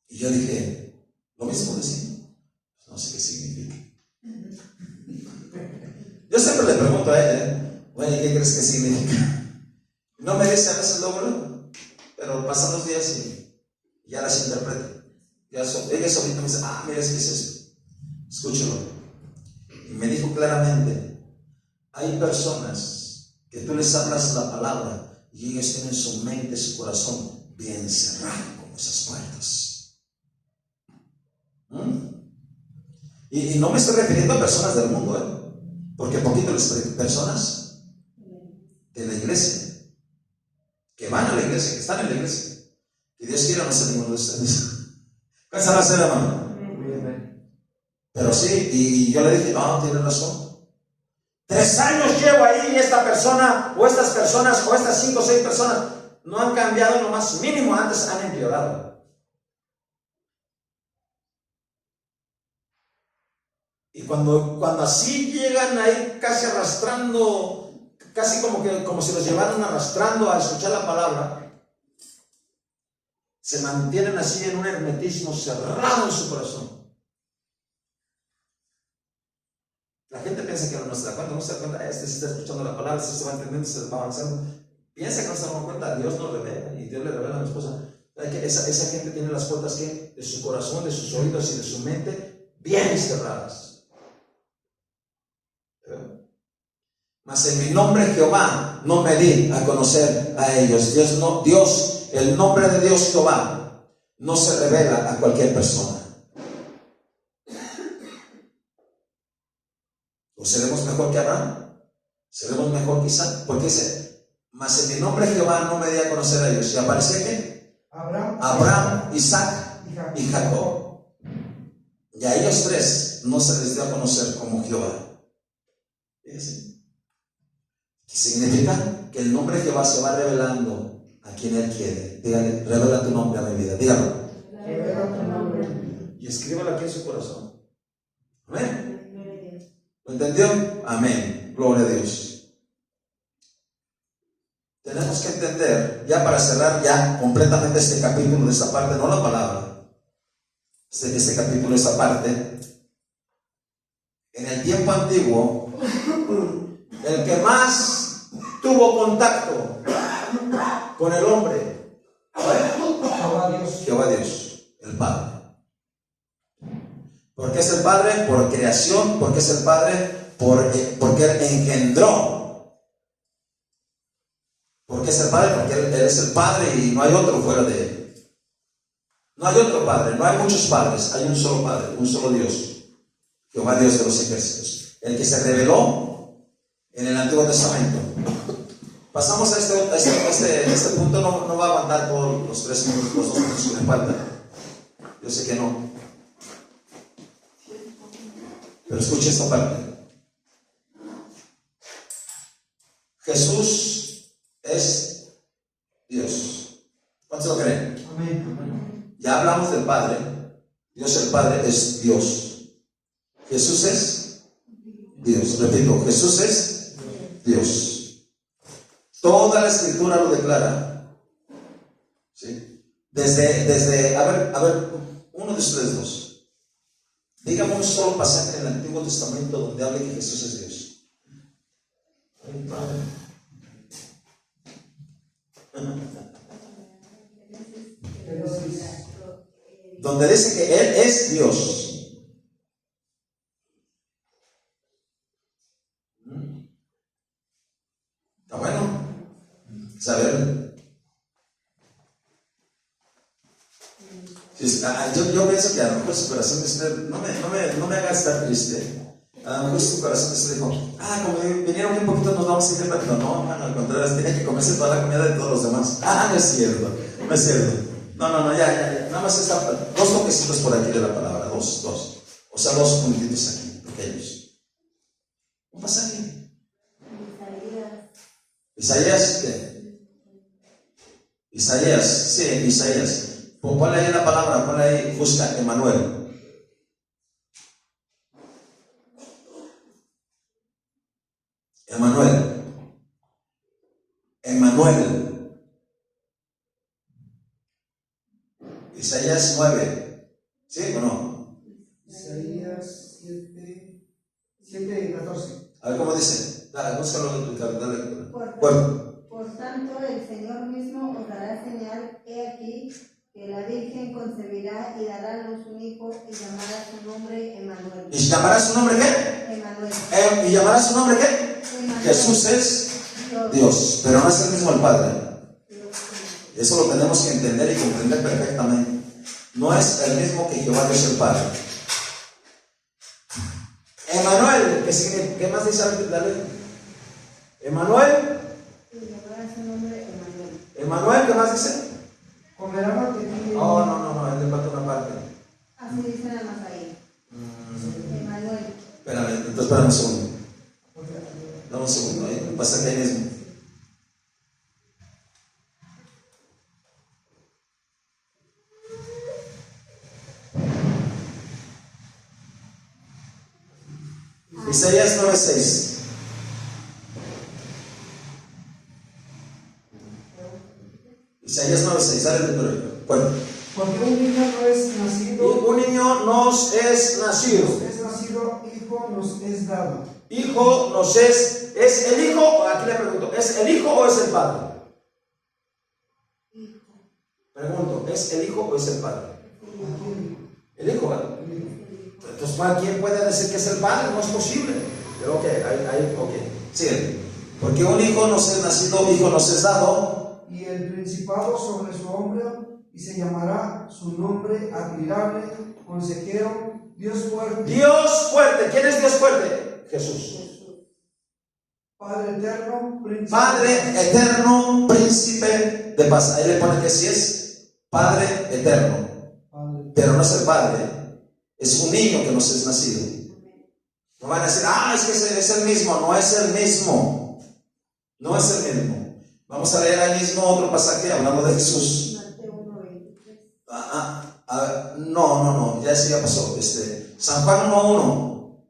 Y yo dije, lo mismo decía, no sé qué significa. Yo siempre le pregunto a ella, Bueno, ¿y qué crees que significa? No me dice a veces luego, pero pasan los días y ya las interpreto. Ella solita me dice, mira, es que es esto. Escúchalo. Y me dijo claramente, hay personas que tú les hablas la palabra y ellos tienen su mente, su corazón bien cerrado como esas puertas. Y no me estoy refiriendo a personas del mundo, porque poquito les personas de la iglesia, que van a la iglesia, que están en la iglesia, que Dios quiera no ser ninguno de ustedes. ¿Cuál va a ser, hermano? Pero sí, y yo le dije, no, tienes razón. 3 años llevo ahí y esta persona, o estas personas, o estas 5 o 6 personas, no han cambiado lo más mínimo, antes han empeorado. Y cuando así llegan ahí casi arrastrando, casi como si los llevaran arrastrando a escuchar la palabra, se mantienen así en un hermetismo cerrado en su corazón. La gente piensa que no se da cuenta, no se da cuenta, este se está escuchando la palabra, este se va entendiendo, se va avanzando. Piensa que no se da cuenta, Dios nos revela y Dios le revela a mi esposa. Esa gente tiene las puertas que de su corazón, de sus oídos y de su mente bien cerradas. Mas en mi nombre Jehová no me di a conocer a ellos. Dios, el nombre de Dios Jehová no se revela a cualquier persona. ¿O seremos mejor que Abraham? ¿Seremos mejor quizá? Porque dice, mas en mi nombre Jehová no me di a conocer a ellos. ¿Y aparecía qué? Abraham, Isaac y Jacob. Y a ellos 3 no se les dio a conocer como Jehová. Fíjense. ¿Qué significa? Que el nombre de Jehová se va revelando a quien Él quiere. Dígale, revela tu nombre a mi vida. Dígalo. Revela tu nombre. Y escríbalo aquí en su corazón. Amén. ¿Lo entendió? Amén. Gloria a Dios. Tenemos que entender, ya para cerrar ya completamente este capítulo de esta parte, no la palabra, este capítulo, esta parte. En el tiempo antiguo, el que más tuvo contacto con el hombre fue Jehová Dios, el Padre. ¿Por qué es el Padre? Por creación. ¿Por qué es el Padre? Porque Él engendró. ¿Por qué es el Padre? Porque Él es el Padre y no hay otro fuera de Él. No hay otro Padre, no hay muchos padres, hay un solo Padre, un solo Dios. Jehová Dios de los ejércitos. El que se reveló en el Antiguo Testamento. Pasamos a este punto, no va a aguantar todos los 3 minutos, los 2 minutos que me faltan. Yo sé que no. Pero escuche esta parte. Jesús es Dios. ¿Cuántos lo creen? Amén. Ya hablamos del Padre. Dios el Padre es Dios. Jesús es Dios. Repito, Jesús es Dios. Toda la Escritura lo declara. ¿Sí? Desde a ver, uno de ustedes 2. Dígame un solo pasaje en el Antiguo Testamento donde hable que Jesús es Dios. Donde dice que Él es Dios. ¿Está bueno? Saber. Yo pienso que a lo mejor su corazón no me haga estar triste. A lo mejor su corazón se dijo, como vinieron un poquito, nos vamos a ir rápido. No, hermano, al contrario, tiene que comerse toda la comida de todos los demás. No es cierto, no es cierto. No, ya. Nada más está 2 toquecitos por aquí de la palabra, 2. O sea, 2 puntitos aquí, pequeños. Un pasaje. Isaías, ¿qué? Isaías. Ponle ahí la palabra, ponle ahí, busca Emmanuel. Isaías 9. ¿Sí o no? Isaías 7 y 14. A ver cómo dice. Dale, búscalo, Ricardo, dale. Por tanto, el Señor mismo os dará señal. He aquí que la Virgen concebirá y dará a luz un hijo y llamará su nombre Emmanuel. ¿Y llamará su nombre qué? Emmanuel. ¿Y llamará su nombre qué? Emmanuel. Jesús es Dios, pero no es el mismo el Padre. Eso lo tenemos que entender y comprender perfectamente. No es el mismo que Jehová Dios el Padre. Emmanuel, ¿qué más dice? Dale. Emmanuel. Llamará su nombre Emmanuel. Emmanuel, ¿qué más dice? Comerá mantequilla. Oh, no, él le falta una parte. Así dice nada más ahí. Emmanuel. Espérame, entonces espérame un segundo. Dame un segundo, pasa que ahí mismo. Isaías 9:6. Isaías 9:6, dale lectura. Bueno. Porque un niño no es nacido. Un niño nos es nacido. Es nacido, hijo nos es dado. Hijo nos es el hijo, aquí le pregunto, ¿es el hijo o es el padre? Pregunto, ¿es el hijo o es el padre? El hijo, ¿verdad? Entonces, ¿quién puede decir que es el padre? No es posible. Pero ok, sigue. Porque un hijo nos es nacido, hijo nos es dado. Y el principado sobre su hombro, y se llamará su nombre admirable, consejero, Dios fuerte. Dios fuerte. ¿Quién es Dios fuerte? Jesús. Padre eterno, príncipe. Padre eterno, príncipe de paz. Ahí le pone que sí es Padre eterno. Padre. Pero no es el Padre. Es un niño que nos es nacido. No van a decir, es que es el mismo. No es el mismo. No es el mismo. Vamos a leer ahí mismo otro pasaje hablando de Jesús. No, ya ese ya pasó. San Juan 1:1.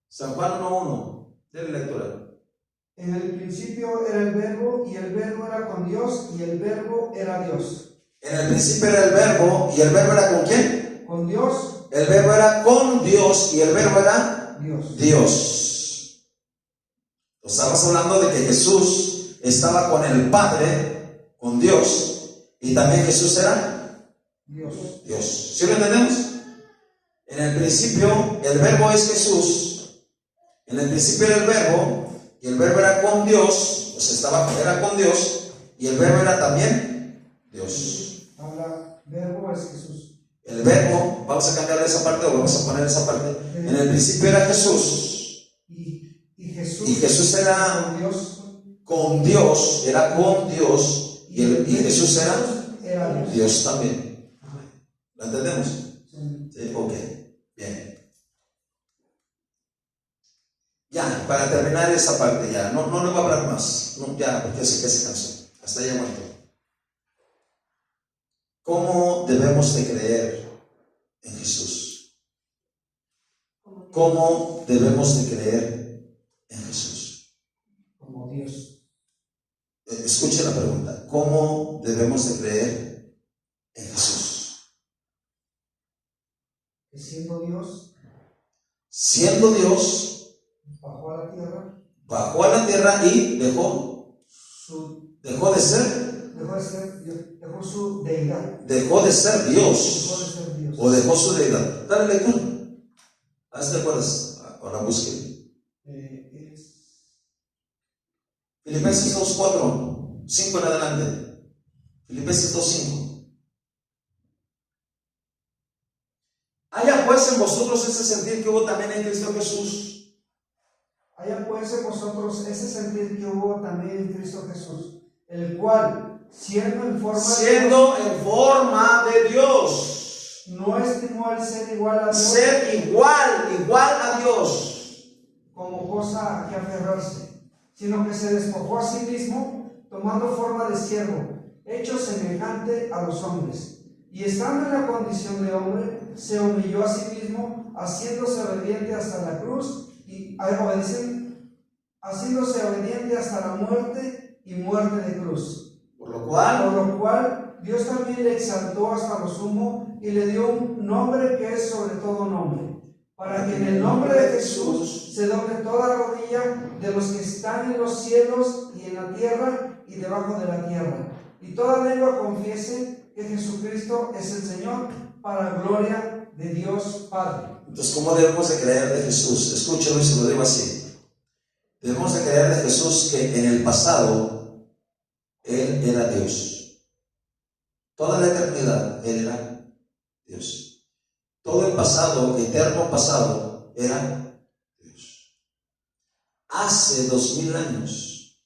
San Juan 1:1. Dele lectura. En el principio era el verbo, y el verbo era con Dios, y el verbo era Dios. En el principio era el verbo, y el verbo era con quién? Con Dios. El verbo era con Dios, y el verbo era Dios. Estamos hablando de que Jesús estaba con el Padre, con Dios, y también Jesús era Dios. ¿Sí lo entendemos? En el principio, el verbo es Jesús. En el principio era el verbo, y el verbo era con Dios, era con Dios, y el verbo era también Dios. Habla, verbo es Jesús. El verbo, vamos a cambiar esa parte o vamos a poner esa parte. En el principio era Jesús. Y Jesús era con Dios, era con Dios, y Jesús era Dios también. ¿Lo entendemos? Sí, ok, bien. Ya, para terminar esa parte, ya, no le voy a hablar más, ya, porque sé que se cansó, hasta ya muerto. ¿Cómo debemos de creer en Jesús? ¿Cómo debemos de creer en Jesús? Como Dios. Escuche la pregunta, ¿cómo debemos de creer en Jesús? Que siendo Dios, bajó a la tierra y dejó de ser Dios, o dejó su deidad. Dale lectura. ¿Te acuerdas? Ahora busque. Filipenses 2:4, 5 en adelante. Filipenses 2:5. Haya pues en vosotros ese sentir que hubo también en Cristo Jesús. Haya pues en vosotros ese sentir que hubo también en Cristo Jesús, el cual, siendo en forma de Dios, no estimó el ser igual a Dios, como cosa a que aferrarse, sino que se despojó a sí mismo, tomando forma de siervo, hecho semejante a los hombres, y estando en la condición de hombre, se humilló a sí mismo, haciéndose obediente hasta la cruz, haciéndose obediente hasta la muerte y muerte de cruz. Por Por lo cual Dios también le exaltó hasta lo sumo y le dio un nombre que es sobre todo nombre, para que en el nombre de Jesús se doble toda rodilla de los que están en los cielos y en la tierra y debajo de la tierra, y toda lengua confiese que Jesucristo es el Señor, para gloria de Dios Padre. Entonces, ¿cómo debemos de creer de Jesús? Escúchalo y se lo digo así. Debemos de creer de Jesús que en el pasado Él era Dios. Toda la eternidad Él era Dios. Todo el pasado, eterno pasado, era Dios. Hace 2000 años,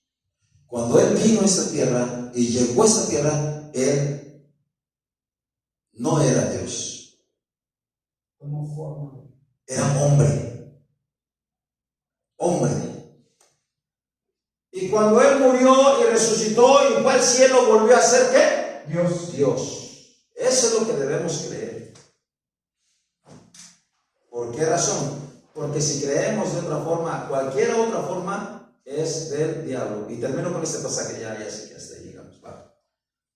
cuando Él vino a esta tierra y llegó a esta tierra, Él no era Dios. Como forma. Era hombre. Hombre. Y cuando Él murió y resucitó y fue al cielo, volvió a ser ¿qué? Dios. Dios. Eso es lo que debemos creer. ¿Por qué razón? Porque si creemos de otra forma, cualquier otra forma, es del diablo. Y termino con este pasaje, ya sé que hasta ahí llegamos. Va.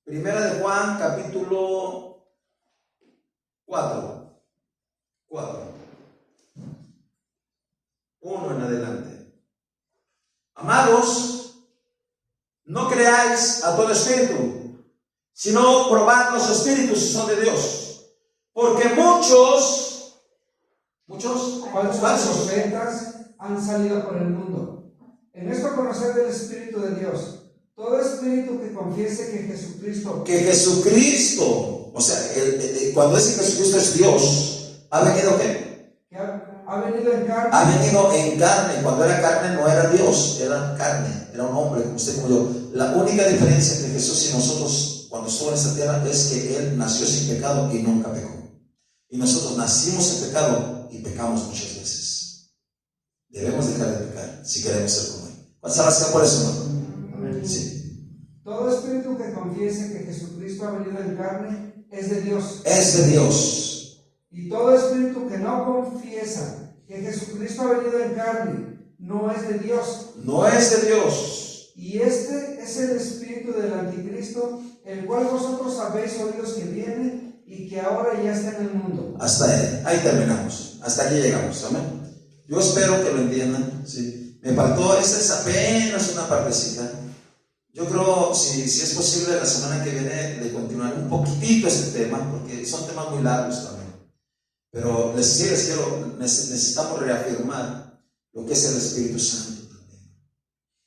Primera de Juan, capítulo 4. 1 en adelante. Amados, no creáis a todo espíritu, sino probad los espíritus si son de Dios, porque muchos falsos profetas han salido por el mundo. En esto conocer del Espíritu de Dios. Todo espíritu que confiese que Jesucristo, o sea, cuando dice que Jesucristo es Dios, ¿ha venido qué? Que ha venido en carne. Ha venido en carne. Cuando era carne no era Dios, era carne, era un hombre como usted, como yo. La única diferencia entre Jesús y nosotros cuando estuvo en esta tierra es que Él nació sin pecado y nunca pecó. Y nosotros nacimos en pecado y pecamos muchas veces. Debemos dejar de pecar si queremos ser como Él. ¿Cuántas gracias por eso, hermano? Sí. Todo espíritu que confiese que Jesucristo ha venido en carne es de Dios. Es de Dios. Y todo espíritu que no confiesa que Jesucristo ha venido en carne no es de Dios. No es de Dios. Y este es el espíritu del anticristo, el cual vosotros habéis oído que viene y que ahora ya está en el mundo. Hasta ahí terminamos. Hasta aquí llegamos. Amén. Yo espero que lo entiendan. ¿Sí? Me faltó, esta es apenas una partecita. Yo creo, si es posible, la semana que viene de continuar un poquitito este tema, porque son temas muy largos también. Pero necesitamos reafirmar lo que es el Espíritu Santo también,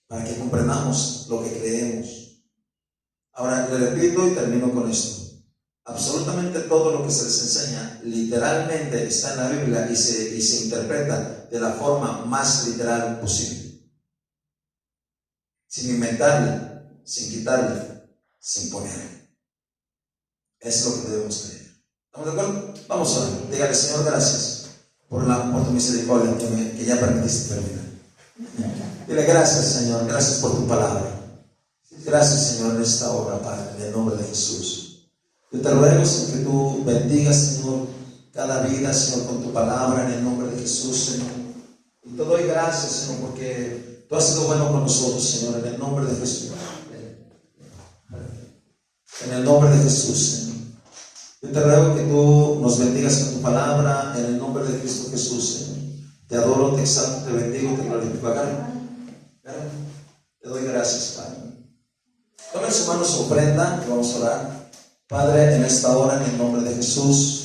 para que comprendamos lo que creemos. Ahora, le repito y termino con esto. Absolutamente todo lo que se les enseña literalmente está en la Biblia y se interpreta de la forma más literal posible, sin inventarle, sin quitarle, sin ponerle. Eso es lo que debemos creer. ¿Estamos de acuerdo? Vamos a ver. Dígale, Señor, gracias por tu misericordia que ya permitiste terminar. Dile gracias, Señor, gracias por tu palabra. Gracias, Señor, en esta hora, Padre, en el nombre de Jesús. Yo te ruego, Señor, que tú bendigas, Señor, cada vida, Señor, con tu palabra, en el nombre de Jesús, Señor. Y te doy gracias, Señor, porque tú has sido bueno con nosotros, Señor, en el nombre de Jesús. En el nombre de Jesús, Señor. Yo te ruego que tú nos bendigas con tu palabra, en el nombre de Cristo Jesús, Señor. Te adoro, te exalto, te bendigo, te glorifico. Te doy gracias, Padre. Tomen su mano su ofrenda y vamos a orar. Padre, en esta hora, en el nombre de Jesús,